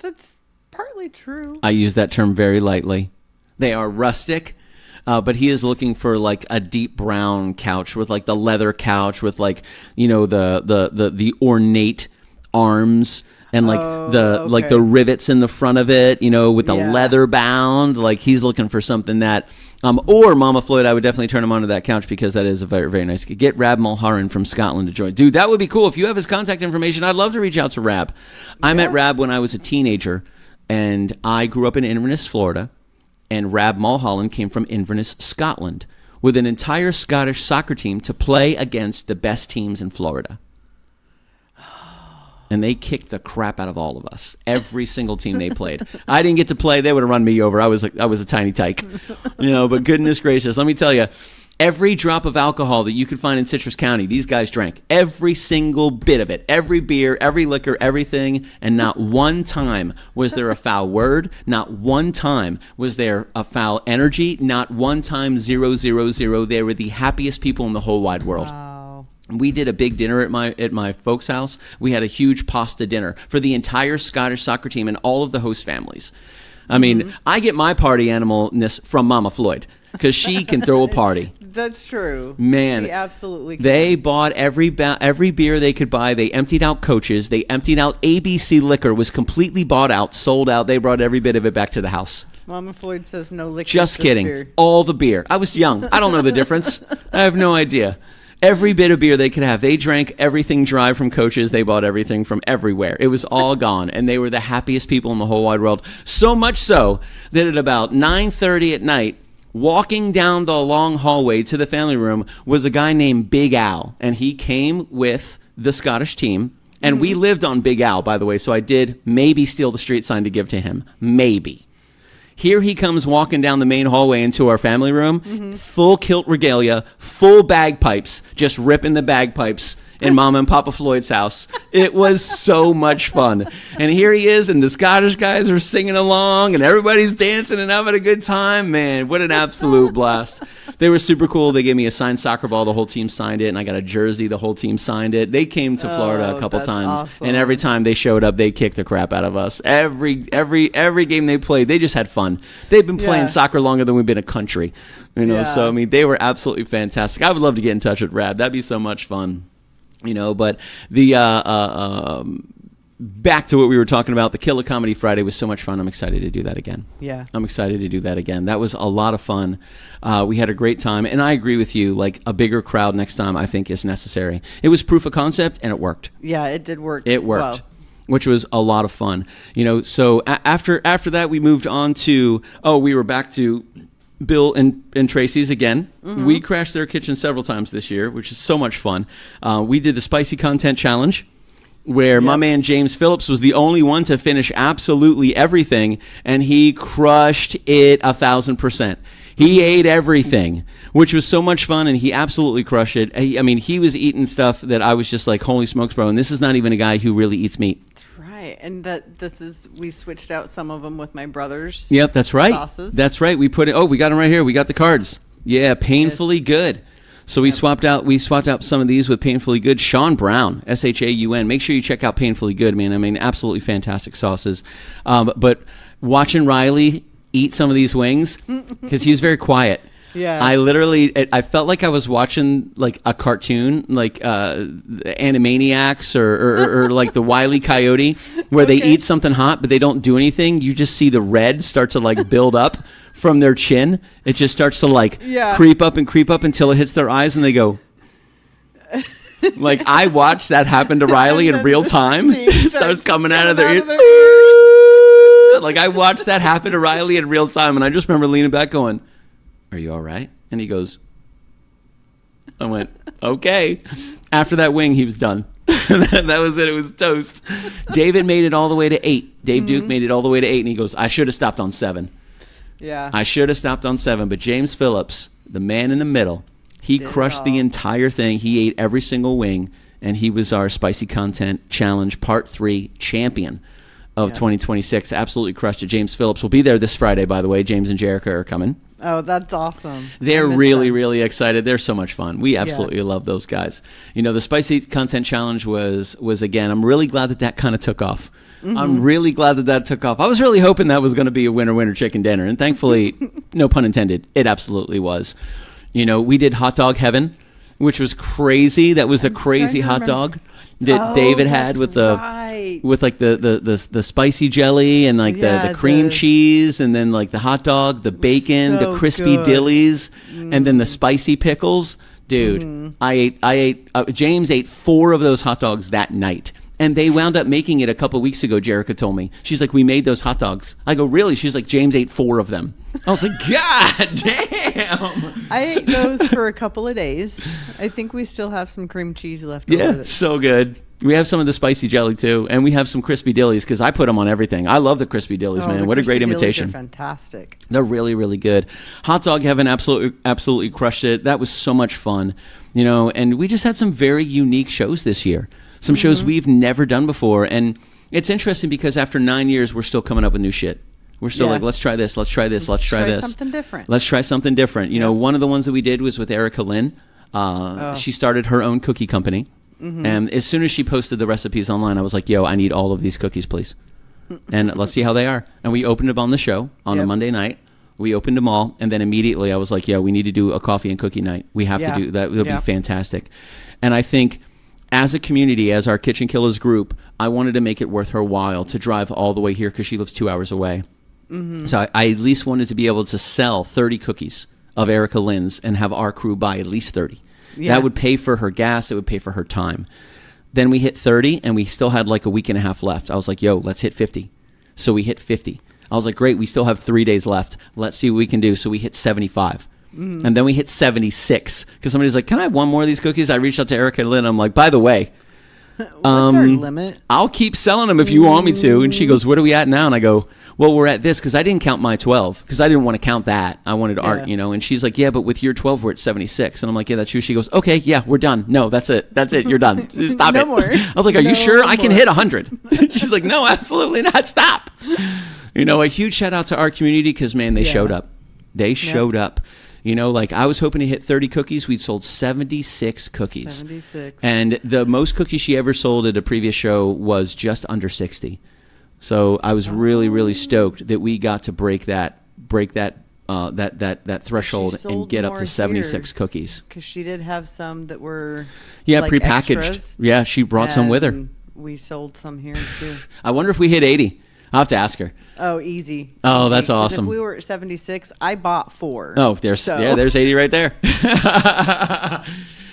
That's partly true. I use that term very lightly. They are rustic. But he is looking for like a deep brown couch with like the leather couch with like, you know, the ornate arms and like like the rivets in the front of it, you know, with the leather bound. Like he's looking for something that or Mama Floyd, I would definitely turn him onto that couch because that is a very, very nice. Get Rab Mulharan from Scotland to join. Dude, that would be cool. If you have his contact information, I'd love to reach out to Rab. I met Rab when I was a teenager, and I grew up in Inverness, Florida. And Rab Mulholland came from Inverness, Scotland, with an entire Scottish soccer team to play against the best teams in Florida. And they kicked the crap out of all of us. Every single team they played. I didn't get to play. They would have run me over. I was a tiny tyke. You know, but goodness gracious, let me tell you, every drop of alcohol that you could find in Citrus County, these guys drank. Every single bit of it. Every beer, every liquor, everything. And not one time was there a foul word. Not one time was there a foul energy. Not one time 000. They were the happiest people in the whole wide world. Wow. We did a big dinner at my folks' house. We had a huge pasta dinner for the entire Scottish soccer team and all of the host families. I mean, I get my party animalness from Mama Floyd because she can throw a party. That's true. Man, She absolutely can. they bought every beer they could buy. They emptied out Coaches. They emptied out ABC Liquor. Was completely bought out, sold out. They brought every bit of it back to the house. Mama Floyd says no liquor. Just kidding. Beer. All the beer. I was young. I don't know the difference. I have no idea. Every bit of beer they could have. They drank everything dry from Coaches. They bought everything from everywhere. It was all gone, and they were the happiest people in the whole wide world. So much so that at about 9:30 at night, walking down the long hallway to the family room was a guy named Big Al, and he came with the Scottish team. And we lived on Big Al, by the way, so I did maybe steal the street sign to give to him. Maybe. Here he comes walking down the main hallway into our family room, full kilt regalia, full bagpipes, just ripping the bagpipes in Mama and Papa Floyd's house. It was so much fun. And here he is, and the Scottish guys are singing along, and everybody's dancing and having a good time. Man, what an absolute blast. They were super cool. They gave me a signed soccer ball. The whole team signed it, and I got a jersey. The whole team signed it. They came to Florida a couple that's times, awesome. and every time they showed up, they kicked the crap out of us. Every game they played, they just had fun. They've been playing soccer longer than we've been a country, you know. Yeah. So I mean, they were absolutely fantastic. I would love to get in touch with Rab. That'd be so much fun, you know. But the back to what we were talking about, the Killer Comedy Friday was so much fun. I'm excited to do that again. Yeah. I'm excited to do that again. That was a lot of fun. We had a great time, and I agree with you. Like a bigger crowd next time, I think is necessary. It was proof of concept, and it worked. Yeah, it did work. It worked. well. Which was a lot of fun, you know. So after that, we moved on to we were back to Bill and Tracy's again. We crashed their kitchen several times this year, which is so much fun. We did the Spicy Content Challenge, where my man James Phillips was the only one to finish absolutely everything, and he crushed it 1,000%. He ate everything, which was so much fun, and he absolutely crushed it. I mean, he was eating stuff that I was just like, holy smokes, bro, and this is not even a guy who really eats meat. That's right. And we switched out some of them with my brother's Yep, that's right. sauces. That's right. We put it, we got them right here. We got the cards. Yeah, Painfully Good. So we swapped out some of these with Painfully Good. Sean Brown, Shaun. Make sure you check out Painfully Good, man. I mean, absolutely fantastic sauces. But watching Riley eat some of these wings, because he was very quiet. Yeah. I felt like I was watching like a cartoon, like Animaniacs or like the Wile E. Coyote, where they eat something hot, but they don't do anything. You just see the red start to like build up from their chin. It just starts to like creep up until it hits their eyes and they go. Like I watched that happen to Riley in real time. It starts coming out of their ears. Like I watched that happen to Riley in real time, and I just remember leaning back going, "Are you all right?" And he goes, I went, "Okay." After that wing, he was done. That was it. It was toast. David made it all the way to 8. Dave Duke made it all the way to 8, and he goes, "I should have stopped on 7. Yeah. I should have stopped on 7." But James Phillips, the man in the middle, he crushed the entire thing. He ate every single wing, and he was our Spicy Content Challenge Part 3 champion of 2026. Absolutely crushed it. James Phillips will be there this Friday, by the way. James and Jerica are coming. Oh, that's awesome. They're really, really excited. They're so much fun. We absolutely love those guys. You know, the Spicy Content Challenge was again, I'm really glad that kind of took off. I'm really glad that took off. I was really hoping that was going to be a winner chicken dinner, and thankfully, no pun intended, it absolutely was. You know, we did Hot Dog Heaven, which was crazy. That was the crazy hot dog that David had with the spicy jelly and like the cream cheese, and then like the hot dog, the bacon, the crispy dillies, and then the spicy pickles. Dude, I ate James ate 4 of those hot dogs that night. And they wound up making it a couple weeks ago, Jerica told me. She's like, "We made those hot dogs." I go, "Really?" She's like, "James ate 4 of them." I was like, "God damn." I ate those for a couple of days. I think we still have some cream cheese left over. Yeah, so good. We have some of the spicy jelly too, and we have some crispy dillies because I put them on everything. I love the crispy dillies, man. What a great imitation. They're fantastic. They're really, really good. Hot Dog Heaven absolutely crushed it. That was so much fun, you know, and we just had some very unique shows this year. Some shows we've never done before. And it's interesting because after 9 years, we're still coming up with new shit. We're still like, let's try this, let's try this, let's try this. Something different. Let's try something different. You know, one of the ones that we did was with Erica Lynn. She started her own cookie company. And as soon as she posted the recipes online, I was like, "Yo, I need all of these cookies, please." And let's see how they are. And we opened them on the show on a Monday night. We opened them all. And then immediately I was like, "Yeah, we need to do a coffee and cookie night. We have to do that. It'll be fantastic." And I think as a community, as our KitchenKillaz group, I wanted to make it worth her while to drive all the way here because she lives 2 hours away. So I at least wanted to be able to sell 30 cookies of Erica Lynn's and have our crew buy at least 30. That would pay for her gas. It would pay for her time. Then we hit 30, and we still had like a week and a half left. I was like, "Yo, let's hit 50." So we hit 50. I was like, "Great, we still have 3 days left. Let's see what we can do." So we hit 75. And then we hit 76 because somebody's like, "Can I have one more of these cookies?" I reached out to Erica Lynn. I'm like, "By the way, what's our limit? I'll keep selling them if you want me to." And she goes, "What are we at now?" And I go, "Well, we're at this," because I didn't count my 12 because I didn't want to count that. I wanted art, you know. And she's like, "Yeah, but with your 12, we're at 76." And I'm like, "Yeah, that's true." She goes, "Okay, yeah, we're done. No, that's it. That's it. You're done. Stop it." More. I was like, "Are you sure? I can hit 100." She's like, "No, absolutely not. Stop." You know, a huge shout out to our community because, man, they showed up. They showed up. You know, like I was hoping to hit 30 cookies. We'd sold 76 cookies. 76. And the most cookies she ever sold at a previous show was just under 60. So I was really, really stoked that we got to break that threshold and get up to 76 cookies. Because she did have some that were like prepackaged. Extras. Yeah, she brought some with her. We sold some here too. I wonder if we hit 80. I'll have to ask her. Oh, easy. Oh, that's awesome. If we were at 76, I bought 4. Oh, there's 80 right there.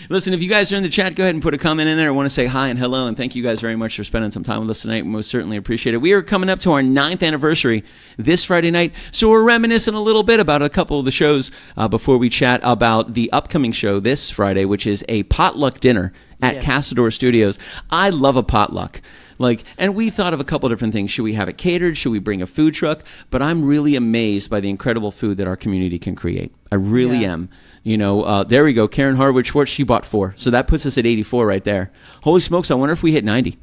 Listen, if you guys are in the chat, go ahead and put a comment in there. I want to say hi and hello, and thank you guys very much for spending some time with us tonight. We most certainly appreciate it. We are coming up to our 9th anniversary this Friday night, so we're reminiscing a little bit about a couple of the shows before we chat about the upcoming show this Friday, which is a potluck dinner at Castledor Studios. I love a potluck. And we thought of a couple different things. Should we have it catered? Should we bring a food truck? But I'm really amazed by the incredible food that our community can create. I really am. You know, there we go. Karen Harwood Schwartz, she bought 4. So that puts us at 84 right there. Holy smokes, I wonder if we hit 90.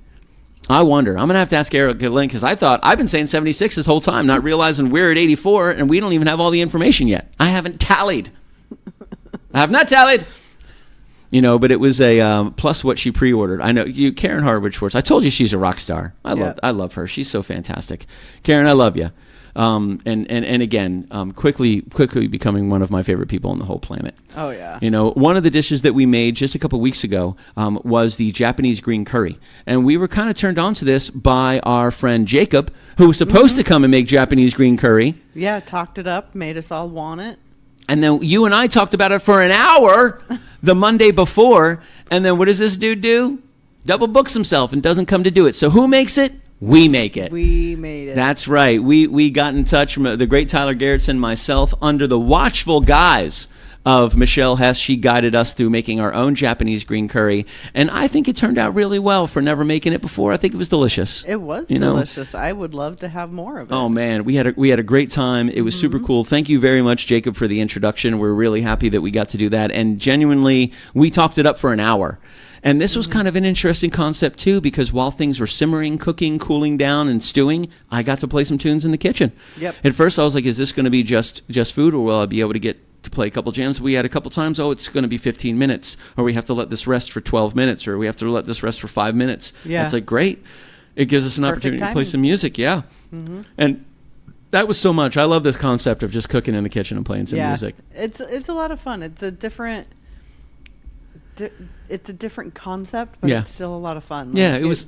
I wonder. I'm going to have to ask Eric Lynn because I've been saying 76 this whole time, not realizing we're at 84 and we don't even have all the information yet. I haven't tallied. I have not tallied. You know, but it was a plus what she pre-ordered. I know you, Karen Harwood Schwartz. I told you she's a rock star. I love her. She's so fantastic. Karen, I love you. And again, quickly becoming one of my favorite people on the whole planet. Oh, yeah. You know, one of the dishes that we made just a couple weeks ago was the Japanese green curry. And we were kind of turned on to this by our friend Jacob, who was supposed to come and make Japanese green curry. Yeah, talked it up, made us all want it. And then you and I talked about it for an hour the Monday before. And then what does this dude do? Double books himself and doesn't come to do it. So who makes it? We make it. We made it. That's right. We got in touch from the great Tyler Gerritsen, myself, under the watchful guise of Michelle Hess. She guided us through making our own Japanese green curry. And I think it turned out really well for never making it before. I think it was delicious. It was delicious. I would love to have more of it. Oh, man. We had a great time. It was super cool. Thank you very much, Jacob, for the introduction. We're really happy that we got to do that. And genuinely, we talked it up for an hour. And this was kind of an interesting concept, too, because while things were simmering, cooking, cooling down, and stewing, I got to play some tunes in the kitchen. Yep. At first, I was like, is this going to be just food, or will I be able to get to play a couple jams? We had a couple times, it's going to be 15 minutes, or we have to let this rest for 12 minutes, or we have to let this rest for 5 minutes. Yeah. It's like, great. It gives us an opportunity to play some music, yeah. And that was so much. I love this concept of just cooking in the kitchen and playing some music. It's a lot of fun. It's a different... It's a different concept, but it's still a lot of fun. Yeah, it was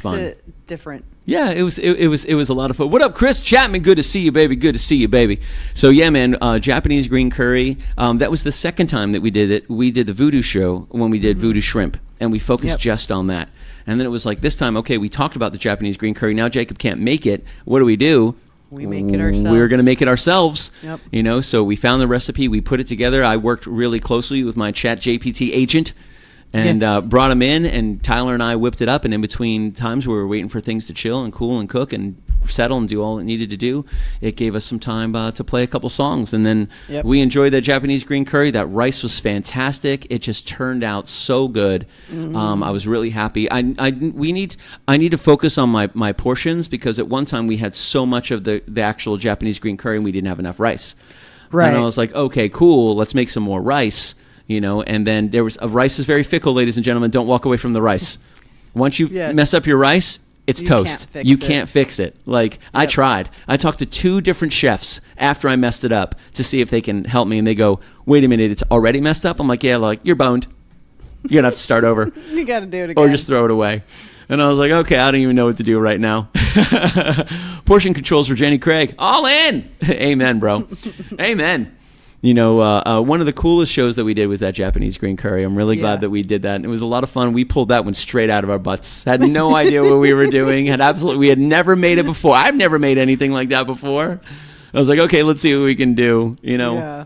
fun. It different. Yeah, it was a lot of fun. What up, Chris Chapman? Good to see you, baby. Good to see you, baby. So yeah, man, Japanese green curry. That was the second time that we did it. We did the voodoo show when we did voodoo shrimp, and we focused just on that. And then it was like this time, okay, we talked about the Japanese green curry. Now Jacob can't make it. What do? We make it ourselves. We're going to make it ourselves. Yep. You know, so we found the recipe. We put it together. I worked really closely with my ChatGPT agent and brought him in, and Tyler and I whipped it up. And in between times we were waiting for things to chill and cool and cook and settle and do all it needed to do, it gave us some time to play a couple songs. And then we enjoyed that Japanese green curry. That rice was fantastic. It just turned out so good. I was really happy. I need to focus on my portions, because at one time we had so much of the actual Japanese green curry and we didn't have enough rice. Right. And I was like, okay, cool. Let's make some more rice. You know, and then rice is very fickle, ladies and gentlemen. Don't walk away from the rice. Once you mess up your rice, it's toast. You can't fix it. Like, I tried. I talked to 2 different chefs after I messed it up to see if they can help me, and they go, wait a minute, it's already messed up? I'm like, yeah, like, you're boned. You're going to have to start over. You got to do it again. Or just throw it away. And I was like, okay, I don't even know what to do right now. Portion controls for Jenny Craig. All in. Amen, bro. Amen. You know, one of the coolest shows that we did was that Japanese green curry. I'm really glad that we did that. And it was a lot of fun. We pulled that one straight out of our butts. Had no idea what we were doing. We had never made it before. I've never made anything like that before. I was like, okay, let's see what we can do, you know. Yeah.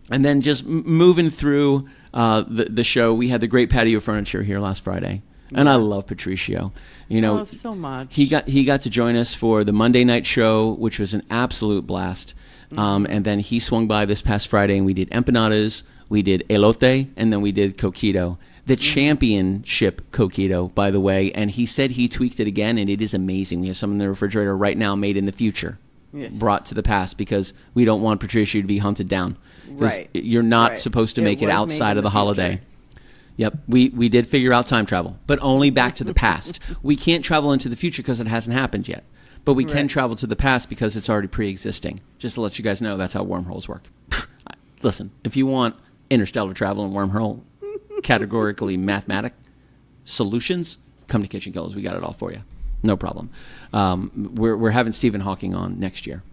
And then just moving through the show, we had the great patio furniture here last Friday. And I love Patricio. You know, so much. He got to join us for the Monday night show, which was an absolute blast. And then he swung by this past Friday, and we did empanadas, we did elote, and then we did coquito. The championship coquito, by the way. And he said he tweaked it again, and it is amazing. We have some in the refrigerator right now made in the future, brought to the past, because we don't want Patricio to be hunted down. Right. You're not supposed to make it outside of the holiday. Yep, we did figure out time travel, but only back to the past. We can't travel into the future because it hasn't happened yet. But we can travel to the past because it's already pre-existing. Just to let you guys know, that's how wormholes work. Listen, if you want interstellar travel and wormhole categorically mathematic solutions, come to KitchenKillaz. We got it all for you. No problem. We're having Stephen Hawking on next year.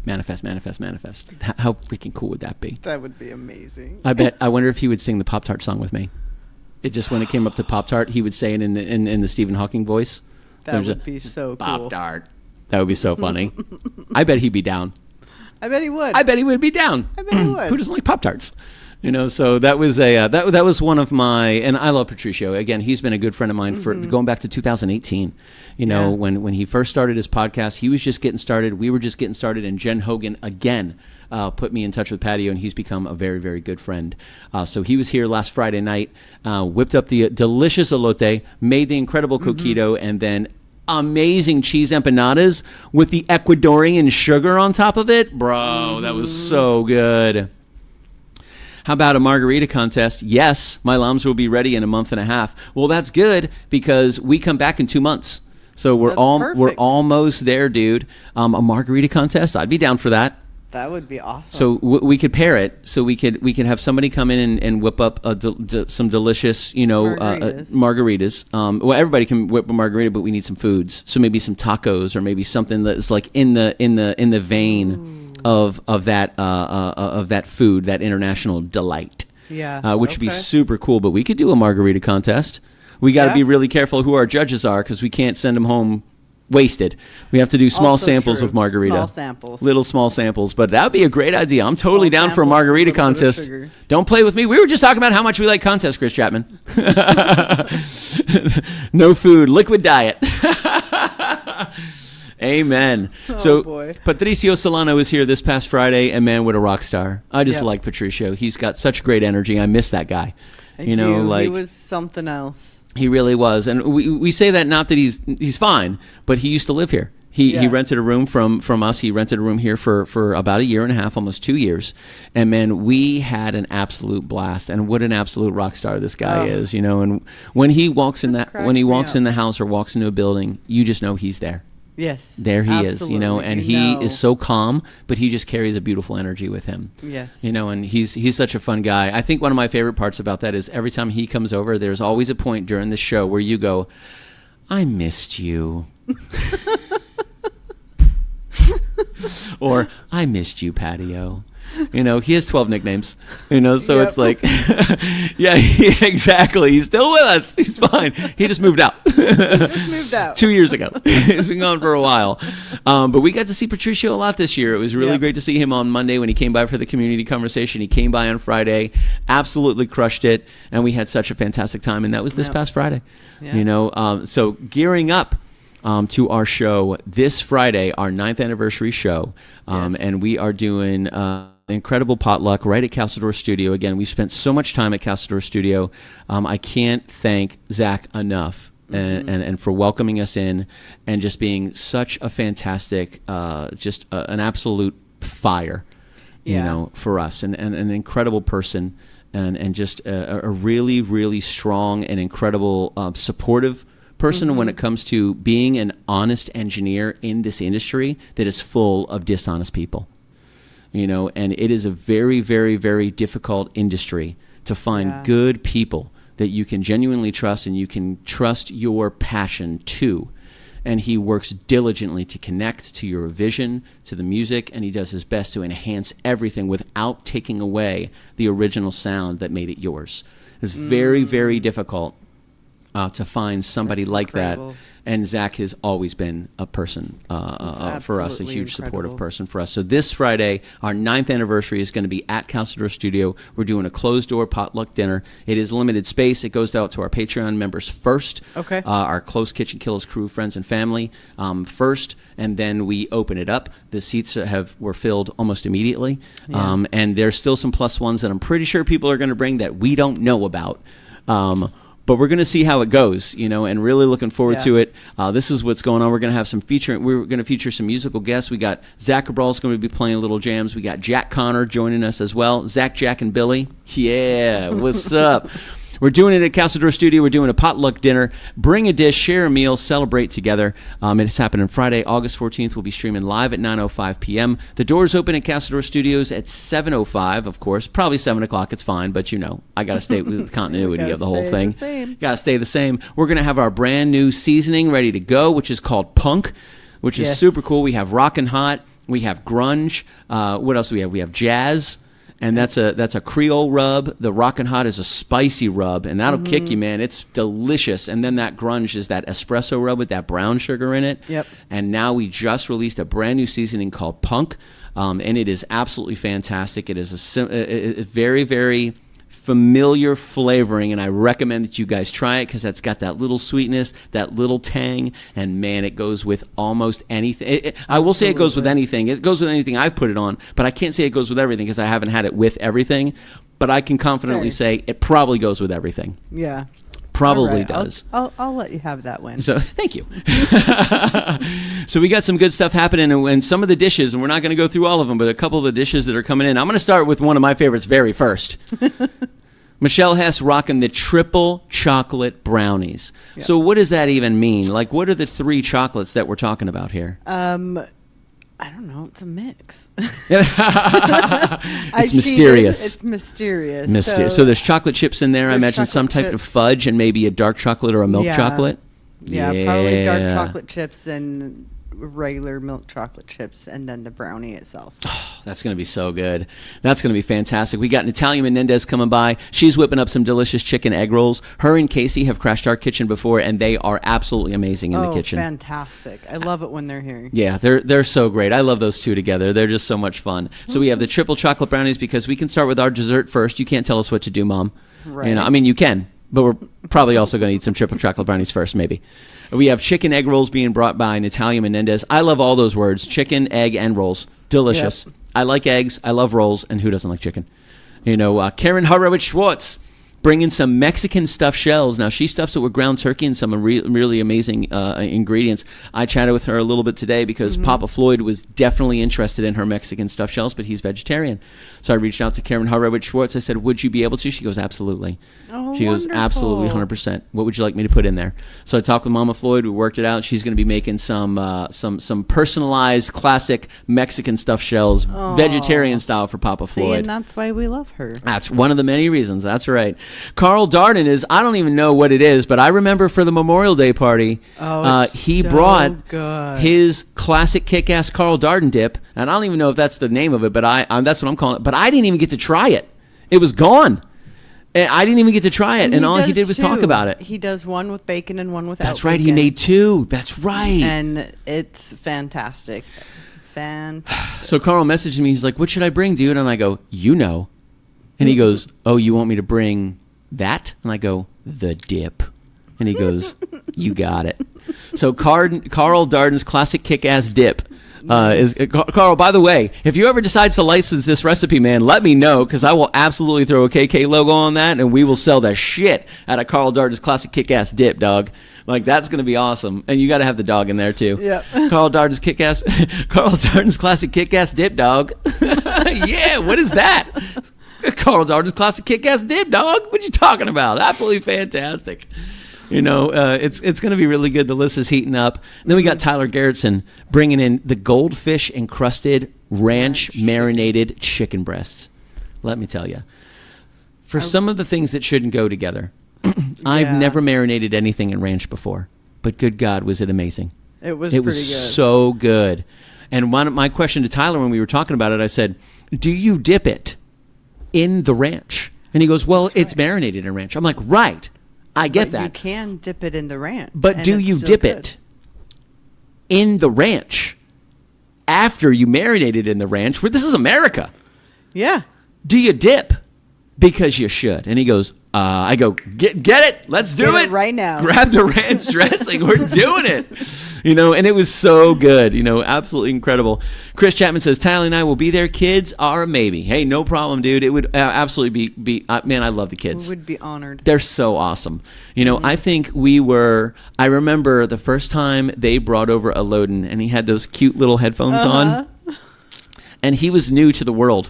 Manifest, manifest, manifest. How freaking cool would that be? That would be amazing. I wonder if he would sing the Pop-Tart song with me. It just, when it came up to Pop-Tart, he would say it in the Stephen Hawking voice. That would be so cool. Pop-Tart. That would be so funny. I bet he'd be down. I bet he would. I bet he would be down. I bet he would. Who doesn't like Pop-Tarts? You know, so that was that was one of my, and I love Patricio. Again, he's been a good friend of mine for going back to 2018. You know, when he first started his podcast, he was just getting started. We were just getting started, and Jen Hogan again put me in touch with Patio, and he's become a very, very good friend. So he was here last Friday night, whipped up the delicious elote, made the incredible coquito, and then amazing cheese empanadas with the Ecuadorian sugar on top of it. Bro, that was so good. How about a margarita contest? Yes, my lambs will be ready in a month and a half. Well, that's good because we come back in 2 months. So we're That's we're perfect. almost there, dude. A margarita contest, I'd be down for that. That would be awesome. So we could pair it. So we could have somebody come in and whip up some delicious, margaritas. Well, everybody can whip a margarita, but we need some foods. So maybe some tacos, or maybe something that's like in the vein of that food, that international delight. Yeah. Which would be Okay. super cool. But we could do a margarita contest. We got to Yeah. be really careful who our judges are, because we can't send them home wasted. We have to do small Also samples true. of margarita. Small samples. Little small samples. But that would be a great idea. I'm totally Small down for a samples, margarita a little bit of contest. sugar. Don't play with me. We were just talking about how much we like contests, Chris Chapman. No food, liquid diet. Amen. So boy. Patricio Solano was here this past Friday, and man, what a rock star. I just Yep. like Patricio. He's got such great energy. I miss that guy. I You do. know, like He was something else. he really was. And we say that not that he's fine, but he used to live here. He Yeah. rented a room from us. He rented a room here for about a year and a half, almost 2 years. And man, we had an absolute blast. And what an absolute rock star this guy is, you know. And when he walks in Just when he cracks me walks up. in the house or walks into a building, you just know he's there. Yes. There he is, you know, absolutely. and You he know. is so calm, but he just carries a beautiful energy with him. Yes. You know, and he's such a fun guy. I think one of my favorite parts about that is every time he comes over, there's always a point during the show where you go, I missed you. Or, I missed you, Patio. You know, he has 12 nicknames, you know, so Yep. it's like, yeah, exactly. He's still with us. He's fine. He just moved out. Just moved out. 2 years ago. He's been gone for a while. But we got to see Patricio a lot this year. It was really Yep. great to see him on Monday when he came by for the community conversation. He came by on Friday, absolutely crushed it, and we had such a fantastic time. And that was this Yep. past Friday. Yeah. You know, so gearing up to our show this Friday, our 9th anniversary show, Yes. and we are doing incredible potluck right at Castledor Studio. Again, we've spent so much time at Castledor Studio. I can't thank Zach enough. And for welcoming us in and just being such a fantastic, an absolute fire, you Yeah. know, for us, and an incredible person, and just a really, really strong and incredible supportive person when it comes to being an honest engineer in this industry that is full of dishonest people. You know, and it is a very, very, very difficult industry to find Yeah. good people that you can genuinely trust and you can trust your passion to. And he works diligently to connect to your vision, to the music, and he does his best to enhance everything without taking away the original sound that made it yours. It's very, very difficult to find somebody That's like incredible. that. And Zach has always been a person for us, a absolutely huge supportive incredible. person for us. So this Friday, our 9th anniversary is going to be at Castledor Studio. We're doing a closed-door potluck dinner. It is limited space. It goes out to our Patreon members first. Okay. Our close KitchenKillaz crew, friends, and family first, and then we open it up. The seats were filled almost immediately, Yeah. and there's still some plus ones that I'm pretty sure people are going to bring that we don't know about. But we're going to see how it goes, you know, and really looking forward Yeah. to it. This is what's going on. We're going to have we're going to feature some musical guests. We got Zach Cabral's going to be playing little jams. We got Jack Connor joining us as well. Zach, Jack, and Billy. Yeah, what's up? We're doing it at Castledor Studio. We're doing a potluck dinner. Bring a dish, share a meal, celebrate together. It's happening Friday, August 14th. We'll be streaming live at 9:05 p.m. The doors open at Castledor Studios at 7:05, of course. Probably 7 o'clock. It's fine, but you know, I got to stay with the continuity Gotta of the whole stay thing. the same. Got to stay the same. We're going to have our brand new seasoning ready to go, which is called Punk, which is Yes. super cool. We have Rockin' Hot. We have Grunge. What else do we have? We have Jazz. And that's a Creole rub. The Rockin' Hot is a spicy rub, and that'll kick you, man. It's delicious. And then that Grunge is that espresso rub with that brown sugar in it. Yep. And now we just released a brand new seasoning called Punk, and it is absolutely fantastic. It is a very, very familiar flavoring, and I recommend that you guys try it because that's got that little sweetness, that little tang, and man, it goes with almost anything. I will say it goes with anything. It goes with anything I've put it on, but I can't say it goes with everything because I haven't had it with everything. But I can confidently Okay. say it probably goes with everything. Yeah. Probably All right, does. I'll let you have that win. So thank you. So we got some good stuff happening, and some of the dishes, and we're not going to go through all of them, but a couple of the dishes that are coming in. I'm going to start with one of my favorites very first. Michelle Hess rocking the triple chocolate brownies. Yep. So what does that even mean? Like, what are the 3 chocolates that we're talking about here? I don't know. It's a mix. It's mysterious. It's mysterious. So there's chocolate chips in there. I imagine some type of fudge and maybe a dark chocolate or a milk chocolate. Yeah, probably dark chocolate chips and regular milk chocolate chips, and then the brownie itself. Oh, that's going to be so good. That's going to be fantastic. We got Natalia Menendez coming by. She's whipping up some delicious chicken egg rolls. Her and Casey have crashed our kitchen before, and they are absolutely amazing in the kitchen. Fantastic. I love it when they're here. Yeah, they're so great. I love those two together. They're just so much fun. So we have the triple chocolate brownies because we can start with our dessert first. You can't tell us what to do, Mom. Right. You know, I mean, you can, but we're probably also going to eat some triple chocolate brownies first, maybe. We have chicken egg rolls being brought by Natalia Menendez. I love all those words, chicken, egg, and rolls. Delicious. Yep. I like eggs. I love rolls. And who doesn't like chicken? You know, Karen Horowitz-Schwartz bringing some Mexican stuffed shells. Now, she stuffs it with ground turkey and some really amazing ingredients. I chatted with her a little bit today because Papa Floyd was definitely interested in her Mexican stuffed shells, but he's vegetarian. So I reached out to Karen Horowitz-Schwartz. I said, would you be able to? She goes, absolutely. Oh, she goes, absolutely, 100%. What would you like me to put in there? So I talked with Mama Floyd. We worked it out. She's going to be making some personalized, classic Mexican stuffed shells, vegetarian style for Papa Floyd. See, and that's why we love her. That's one of the many reasons. That's right. Carl Darden is, I don't even know what it is, but I remember for the Memorial Day party, he brought his classic kick-ass Carl Darden dip, and I don't even know if that's the name of it, but that's what I'm calling it. But I didn't even get to try it. It was gone. I didn't even get to try it, and all he did was talk about it. He does one with bacon and one without bacon. That's right. He made 2. That's right. And it's fantastic. Fantastic. So Carl messaged me. He's like, what should I bring, dude? And I go, you know. And he goes, oh, you want me to bring that? And I go, the dip. And he goes, you got it. So Carl Darden's classic kick-ass dip is Carl, by the way, if you ever decide to license this recipe, man, let me know, because I will absolutely throw a KK logo on that, and we will sell the shit out of Carl Darden's classic kick-ass dip, dog. Like, that's going to be awesome. And you got to have the dog in there, too. Yep. Carl Darden's classic kick-ass dip, dog. Yeah, what is that? Carl Darden's classic kick-ass dip, dog. What you talking about? Absolutely fantastic. You know, it's going to be really good. The list is heating up. And then we got Tyler Gerritsen bringing in the goldfish encrusted ranch marinated chicken breasts. Let me tell you, for some of the things that shouldn't go together, I've never marinated anything in ranch before, but good God, was it amazing. It was pretty good. So good. And my question to Tyler when we were talking about it, I said, do you dip it in the ranch? And he goes, well, it's marinated in ranch. I'm like, right. I get that. You can dip it in the ranch. But do you dip it in the ranch after you marinate it in the ranch? This is America. Yeah. Do you dip? Because you should. And he goes, I go, get it. Let's do it right now. Grab the ranch dressing. We're doing it. You know, and it was so good. You know, absolutely incredible. Chris Chapman says, Tyler and I will be there. Kids are a maybe. Hey, no problem, dude. It would absolutely be man, I love the kids. We would be honored. They're so awesome. You know, I think I remember the first time they brought over a Loden, and he had those cute little headphones on. And he was new to the world.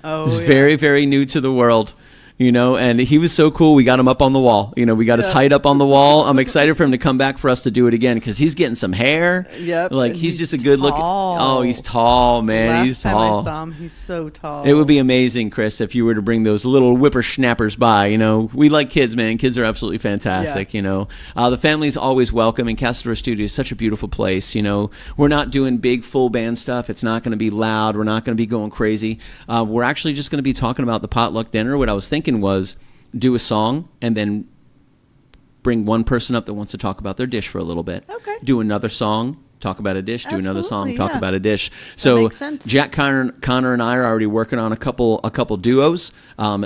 Oh, He's very, very new to the world. You know, and he was so cool. We got him up on the wall. You know, we got his height up on the wall. I'm excited for him to come back for us to do it again, because he's getting some hair. Yep. Like, he's just a good looking. Oh, he's tall, man. He's tall. Last time I saw him, he's so tall. It would be amazing, Chris, if you were to bring those little whippersnappers by. You know, we like kids, man. Kids are absolutely fantastic. Yeah. You know, the family's always welcome, and Castledor Studio is such a beautiful place. You know, we're not doing big full band stuff. It's not going to be loud. We're not going to be going crazy. We're actually just going to be talking about the potluck dinner. What I was thinking was, do a song and then bring one person up that wants to talk about their dish for a little bit. Okay. Do another song, talk about a dish. Do another song, talk about a dish. So Jack Connor and I are already working on a couple duos.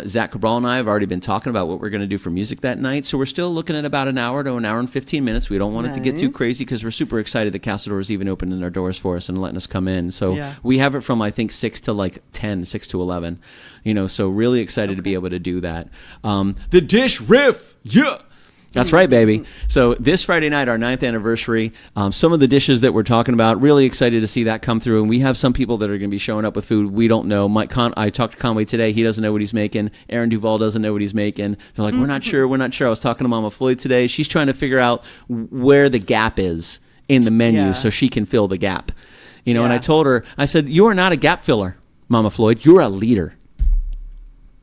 Zach Cabral and I have already been talking about what we're going to do for music that night. So we're still looking at about an hour to an hour and 15 minutes. We don't want it to get too crazy, because we're super excited that Castledor is even opening their doors for us and letting us come in. So we have it from, I think, 6 to like 10, 6 to 11. You know, so really excited to be able to do that. The dish riff, yeah. That's right, baby. So this Friday night, our 9th anniversary, some of the dishes that we're talking about, really excited to see that come through. And we have some people that are going to be showing up with food we don't know. I talked to Conway today. He doesn't know what he's making. Aaron Duvall doesn't know what he's making. They're like, we're not sure. I was talking to Mama Floyd today. She's trying to figure out where the gap is in the menu so she can fill the gap. And I told her, I said, you are not a gap filler, Mama Floyd. You're a leader.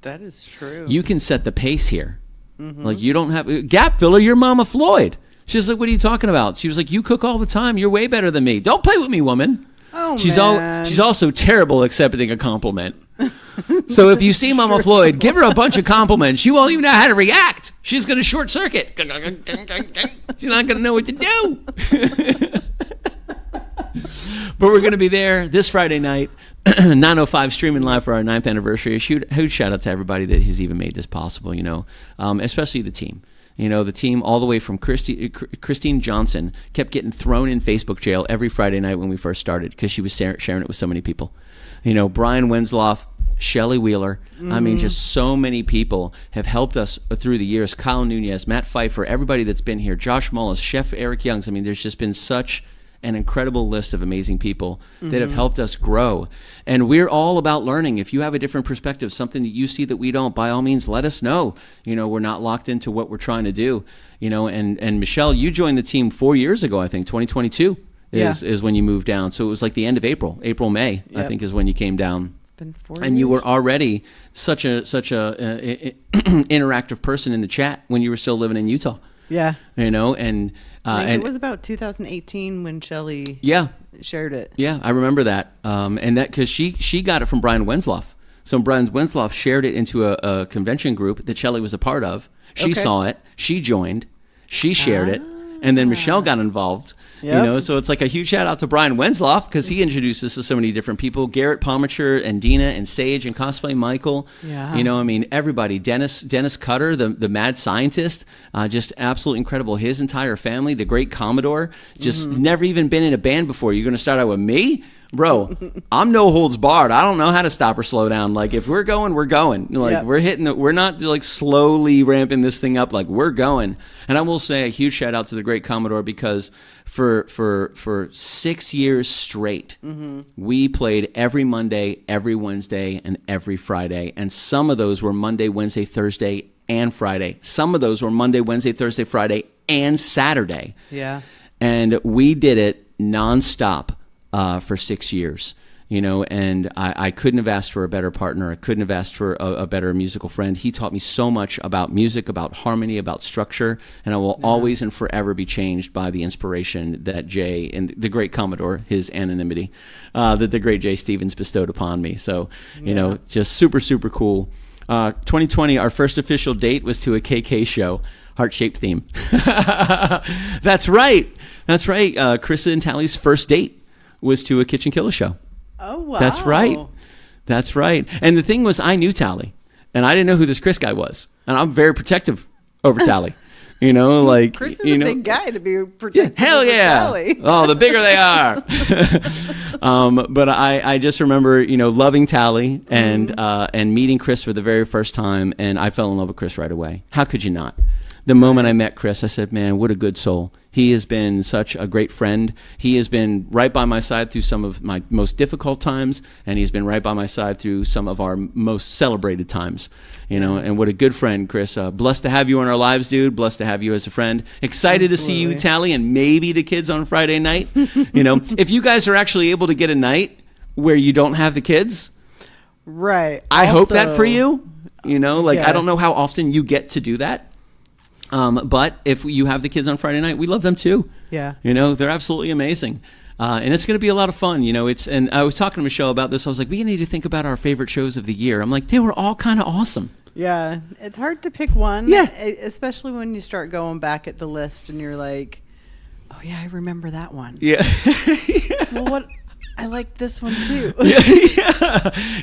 That is true. You can set the pace here. Like, you don't have gap filler. You're Mama Floyd. She's like, what are you talking about? She was like, you cook all the time. You're way better than me. Don't play with me, woman. Oh, she's man. She's also terrible at accepting a compliment. So if you see Mama Floyd, give her a bunch of compliments. She won't even know how to react. She's going to short circuit. She's not going to know what to do. But we're going to be there this Friday night, 9:05, streaming live for our 9th anniversary. A huge shout out to everybody that has even made this possible, especially the team. The team all the way from Christine Johnson kept getting thrown in Facebook jail every Friday night when we first started because she was sharing it with so many people. Brian Wensloff, Shelly Wheeler. I mean, just so many people have helped us through the years. Kyle Nunez, Matt Pfeiffer, everybody that's been here, Josh Mullis, Chef Eric Youngs. I mean, there's just been such an incredible list of amazing people that have helped us grow. And we're all about learning. If you have a different perspective, something that you see that we don't, by all means, let us know. We're not locked into what we're trying to do. And Michelle, you joined the team 4 years ago, I think, 2022 is when you moved down. So it was like the end of April, May, I think is when you came down. It's been 4 years. And you were already such a interactive person in the chat when you were still living in Utah. Yeah. And it was about 2018 when Shelly shared it. Yeah, I remember that. And that because she got it from Brian Wensloff. So Brian Wensloff shared it into a convention group that Shelly was a part of. She saw it. She joined. She shared it. And then Michelle got involved. So it's like a huge shout out to Brian Wensloff because he introduced us to so many different people. Garrett Palmacher and Dina and Sage and Cosplay Michael. Yeah. I mean, everybody. Dennis Cutter, the mad scientist, just absolutely incredible. His entire family, the great Commodore, just never even been in a band before. You're going to start out with me? Bro, I'm no holds barred. I don't know how to stop or slow down. Like, if we're going, we're going. Like, we're hitting we're not like slowly ramping this thing up. Like, we're going. And I will say a huge shout out to the great Commodore because for 6 years straight, we played every Monday, every Wednesday, and every Friday. And some of those were Monday, Wednesday, Thursday, and Friday. Some of those were Monday, Wednesday, Thursday, Friday, and Saturday. Yeah. And we did it nonstop. For 6 years, and I couldn't have asked for a better partner. I couldn't have asked for a better musical friend. He taught me so much about music, about harmony, about structure, and I will always and forever be changed by the inspiration that Jay and the great Commodore, his anonymity, that the great Jay Stevens bestowed upon me. So, just super, super cool. 2020, our first official date was to a KK show. Heart-shaped theme. That's right. Krista and Tally's first date was to a KitchenKillaz show. Oh, wow. That's right. And the thing was, I knew Tally, and I didn't know who this Chris guy was. And I'm very protective over Tally. Like... Chris is a big guy to be protective hell yeah. Tally. Oh, the bigger they are. But I just remember, loving Tally and meeting Chris for the very first time, and I fell in love with Chris right away. How could you not? The moment I met Chris, I said, man, what a good soul. He has been such a great friend. He has been right by my side through some of my most difficult times, and he's been right by my side through some of our most celebrated times. And what a good friend, Chris. Blessed to have you in our lives, dude. Blessed to have you as a friend. Excited to see you, Tally, and maybe the kids on Friday night. If you guys are actually able to get a night where you don't have the kids, right? I hope that for you. Yes. I don't know how often you get to do that. But if you have the kids on Friday night, we love them too. Yeah. They're absolutely amazing. And it's going to be a lot of fun. And I was talking to Michelle about this. I was like, we need to think about our favorite shows of the year. I'm like, they were all kind of awesome. Yeah. It's hard to pick one. Yeah. Especially when you start going back at the list and you're like, oh yeah, I remember that one. Yeah. Well, what? I like this one too. Yeah.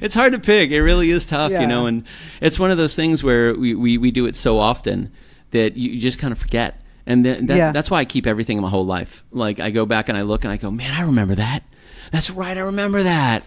It's hard to pick. It really is tough, and it's one of those things where we do it so often that you just kind of forget. And that's why I keep everything in my whole life. Like, I go back and I look and I go, man, I remember that. That's right, I remember that.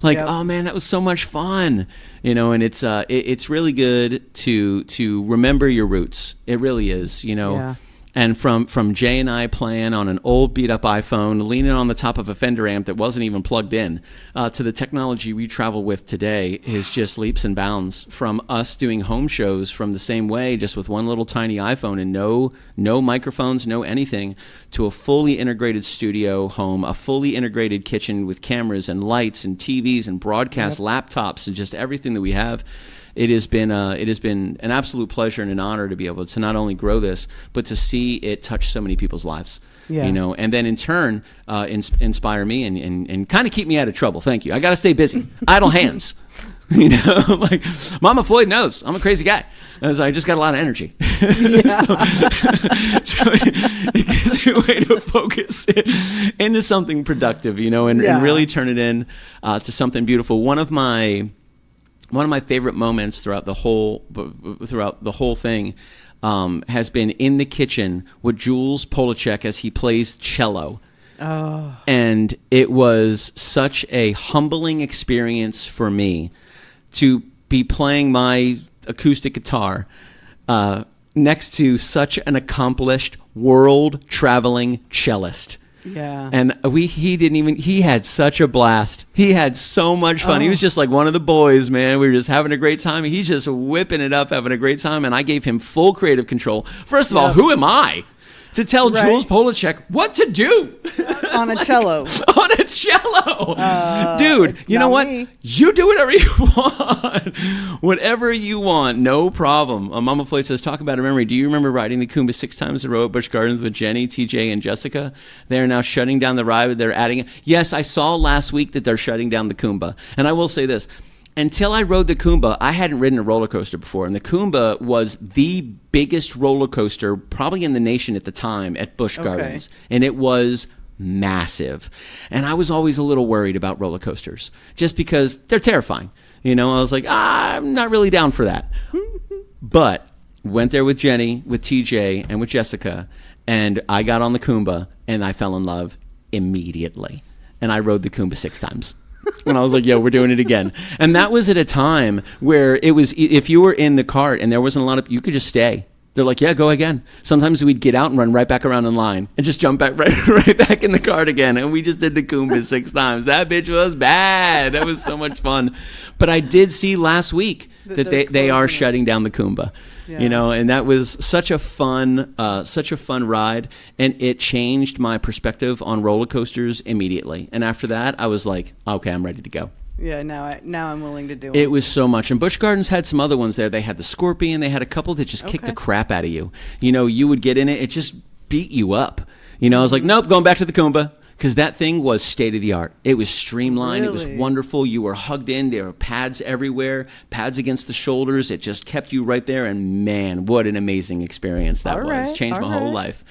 Like, Yep. oh man, that was so much fun, and it's really good to remember your roots. It really is, Yeah. And from Jay and I playing on an old beat up iPhone, leaning on the top of a Fender amp that wasn't even plugged in, to the technology we travel with today is just leaps and bounds. From us doing home shows from the same way, just with one little tiny iPhone and no microphones, no anything, to a fully integrated studio home, a fully integrated kitchen with cameras and lights and TVs and broadcast laptops and just everything that we have. It has been an absolute pleasure and an honor to be able to not only grow this, but to see it touch so many people's lives. Yeah. And then in turn inspire me and kind of keep me out of trouble. Thank you. I got to stay busy. Idle hands. Like Mama Floyd knows I'm a crazy guy. I just got a lot of energy. Yeah. so it gives you a way to focus it into something productive, and really turn it in to something beautiful. One of my favorite moments throughout the whole thing has been in the kitchen with Jules Polacek as he plays cello. Oh. And it was such a humbling experience for me to be playing my acoustic guitar next to such an accomplished world-traveling cellist. Yeah. And he had such a blast. He had so much fun. He was just like one of the boys, man. We were just having a great time. He's just whipping it up, having a great time. And I gave him full creative control. First of all, who am I to tell Jules Polacek what to do? On a cello. On a cello. Dude, you know what? me. You do whatever you want. Whatever you want. No problem. Mama Floyd says, talk about a memory. Do you remember riding the Kumba 6 times in a row at Busch Gardens with Jenny, TJ, and Jessica? They are now shutting down the ride. They're adding it. Yes, I saw last week that they're shutting down the Kumba. And I will say this. Until I rode the Kumba, I hadn't ridden a roller coaster before. And the Kumba was the biggest roller coaster probably in the nation at the time at Busch Gardens. And it was massive. And I was always a little worried about roller coasters just because they're terrifying. I was like, I'm not really down for that. But went there with Jenny, with TJ, and with Jessica, and I got on the Kumba, and I fell in love immediately. And I rode the Kumba 6 times. And I was like, yo, we're doing it again. And that was at a time where it was, if you were in the cart and there wasn't a lot of, you could just stay. They're like, yeah, go again. Sometimes we'd get out and run right back around in line and just jump back right back in the cart again. And we just did the Kumba 6 times. That bitch was bad. That was so much fun. But I did see last week that they are shutting down the Kumba. Yeah. And that was such a fun ride, and it changed my perspective on roller coasters immediately. And after that, I was like, okay, I'm ready to go. Yeah, now I'm willing to do it. It was so much. And Busch Gardens had some other ones there. They had the Scorpion. They had a couple that just kicked the crap out of you. You would get in it. It just beat you up. I was like, nope, going back to the Kumba. Because that thing was state-of-the-art. It was streamlined. Really? It was wonderful. You were hugged in. There were pads everywhere, pads against the shoulders. It just kept you right there. And, man, what an amazing experience that was. Changed my whole life.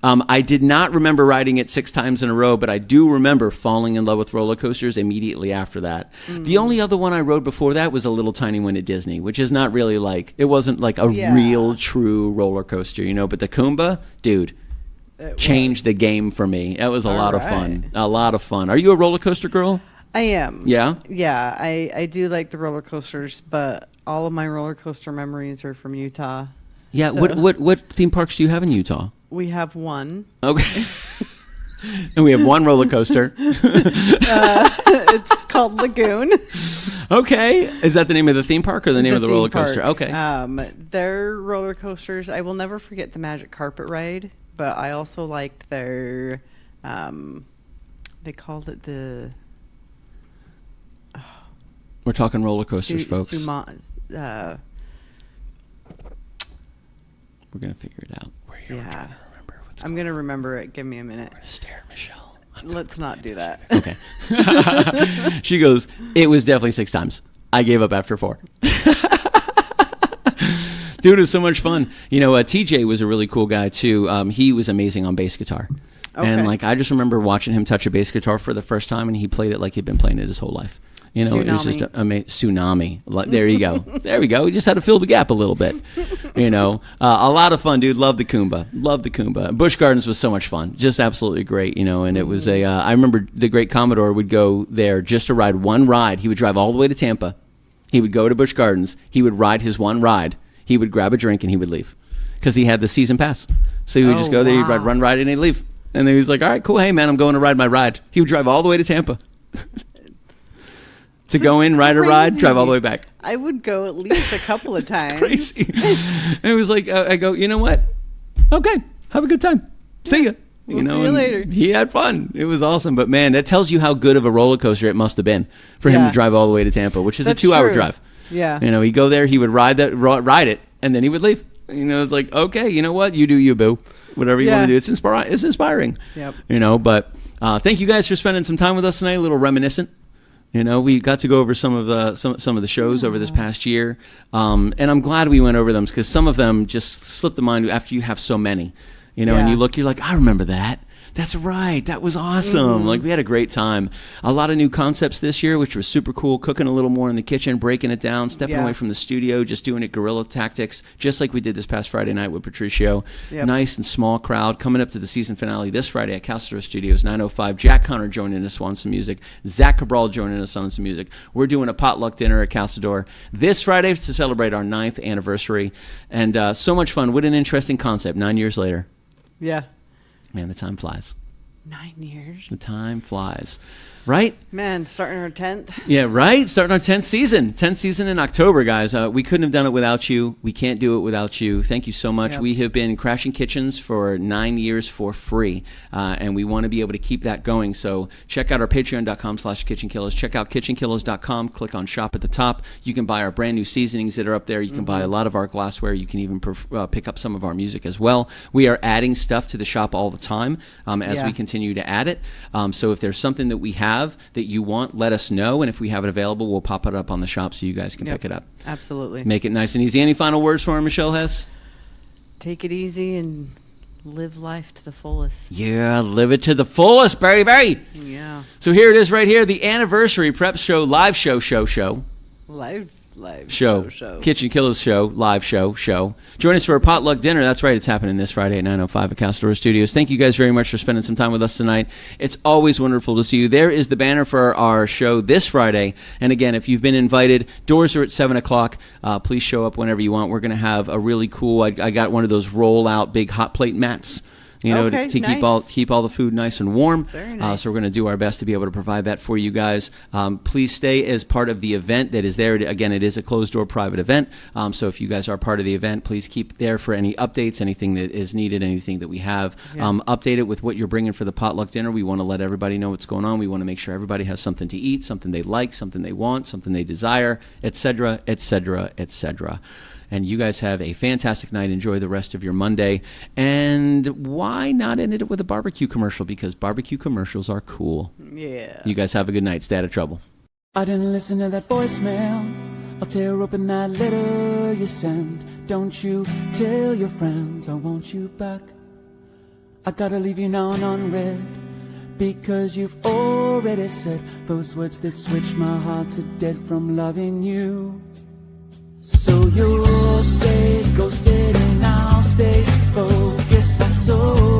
I did not remember riding it 6 times in a row, but I do remember falling in love with roller coasters immediately after that. The only other one I rode before that was a little tiny one at Disney, which is not really it wasn't like a real, true roller coaster, But the Kumba, dude, changed the game for me. That was a lot of fun. A lot of fun. Are you a roller coaster girl? I am. Yeah? Yeah, I do like the roller coasters, but all of my roller coaster memories are from Utah. Yeah, so. What theme parks do you have in Utah? We have one. Okay. And we have one roller coaster. It's called Lagoon. Okay. Is that the name of the theme park or the name of the roller coaster? Park. Okay. Their roller coasters, I will never forget the Magic Carpet Ride, but I also liked their, they called it the... We're talking roller coasters, folks. We're going to figure it out. Yeah. I'm going to remember it. Give me a minute. We're going to stare at Michelle. Let's not do that. Okay. She goes, it was definitely 6 times. I gave up after 4. Dude, it was so much fun. TJ was a really cool guy, too. He was amazing on bass guitar. Okay. And, I just remember watching him touch a bass guitar for the first time, and he played it like he'd been playing it his whole life. You know, it was just Tsunami. tsunami. There you go. There we go. We just had to fill the gap a little bit. You know, a lot of fun, dude. Love the Kumba. Love the Kumba. Busch Gardens was so much fun. Just absolutely great, you know. And it was I remember the great Commodore would go there just to ride one ride. He would drive all the way to Tampa. He would go to Busch Gardens. He would ride his one ride. He would grab a drink and he would leave because he had the season pass. So he would just go there, he'd ride one ride and he'd leave. And then he was like, all right, cool. Hey, man, I'm going to ride my ride. He would drive all the way to Tampa. To go in, ride a ride, drive all the way back. I would go at least a couple of times. It's crazy. And it was like, I go, you know what? Okay, have a good time. See ya. We'll see you later. He had fun. It was awesome. But man, that tells you how good of a roller coaster it must have been for him to drive all the way to Tampa, which is That's a 2-hour true. drive. Yeah. You know, he'd go there, he would ride it, and then he would leave. You know, it's like, okay, you know what? You do you, boo. Whatever you want to do. It's inspiring. Yep. You know, but thank you guys for spending some time with us tonight, a little reminiscent. You know, we got to go over some of the shows over this past year, and I'm glad we went over them because some of them just slip the mind after you have so many. You know, and you look, you're like, I remember that. That's right. That was awesome. Like, we had a great time. A lot of new concepts this year, which was super cool. Cooking a little more in the kitchen, breaking it down, stepping away from the studio, just doing it guerrilla tactics, just like we did this past Friday night with Patricio. Nice and small crowd. Coming up to the season finale this Friday at Castro Studios, 9:05. Jack Connor joining us on some music. Zach Cabral joining us on some music. We're doing a potluck dinner at Castador this Friday to celebrate our 9th anniversary. And so much fun. What an interesting concept 9 years later. Yeah. Man, the time flies. 9 years. The time flies. Right? Man, starting our 10th. Yeah, right? Starting our 10th season. 10th season in October, guys. We couldn't have done it without you. We can't do it without you. Thank you so much. Yep. We have been crashing kitchens for 9 years for free, and we want to be able to keep that going. So check out our patreon.com/KitchenKillaz. Check out kitchenkillaz.com. Click on shop at the top. You can buy our brand new seasonings that are up there. You can buy a lot of our glassware. You can even pick up some of our music as well. We are adding stuff to the shop all the time as we continue to add it. So if there's something that we have that you want, let us know, and if we have it available, we'll pop it up on the shop so you guys can pick it up. Absolutely. Make it nice and easy. Any final words for him, Michelle Hess? Take it easy and live life to the fullest. Yeah, live it to the fullest, baby. Yeah. So here it is right here, the anniversary prep show, live show. Live show. Kitchen Killaz show, live show. Join us for a potluck dinner. That's right, it's happening this Friday at 9:05 at Castador Studios. Thank you guys very much for spending some time with us tonight. It's always wonderful to see you. There is the banner for our show this Friday. And again, if you've been invited, doors are at 7 o'clock. Please show up whenever you want. We're going to have a really cool, I got one of those roll-out big hot plate mats, you know, to keep all the food nice and warm. Very nice. So we're going to do our best to be able to provide that for you guys. Please stay as part of the event that is there. Again, it is a closed-door private event. So if you guys are part of the event, please keep there for any updates, anything that is needed, anything that we have. Update it with what you're bringing for the potluck dinner. We want to let everybody know what's going on. We want to make sure everybody has something to eat, something they like, something they want, something they desire, etc., etc., etc. And you guys have a fantastic night. Enjoy the rest of your Monday. And why not end it with a barbecue commercial? Because barbecue commercials are cool. Yeah. You guys have a good night. Stay out of trouble. I didn't listen to that voicemail. I'll tear open that letter you sent. Don't you tell your friends I want you back. I gotta leave you now and unread, because you've already said those words that switch my heart to dead from loving you. So you'll stay ghosted and I'll stay focused. I so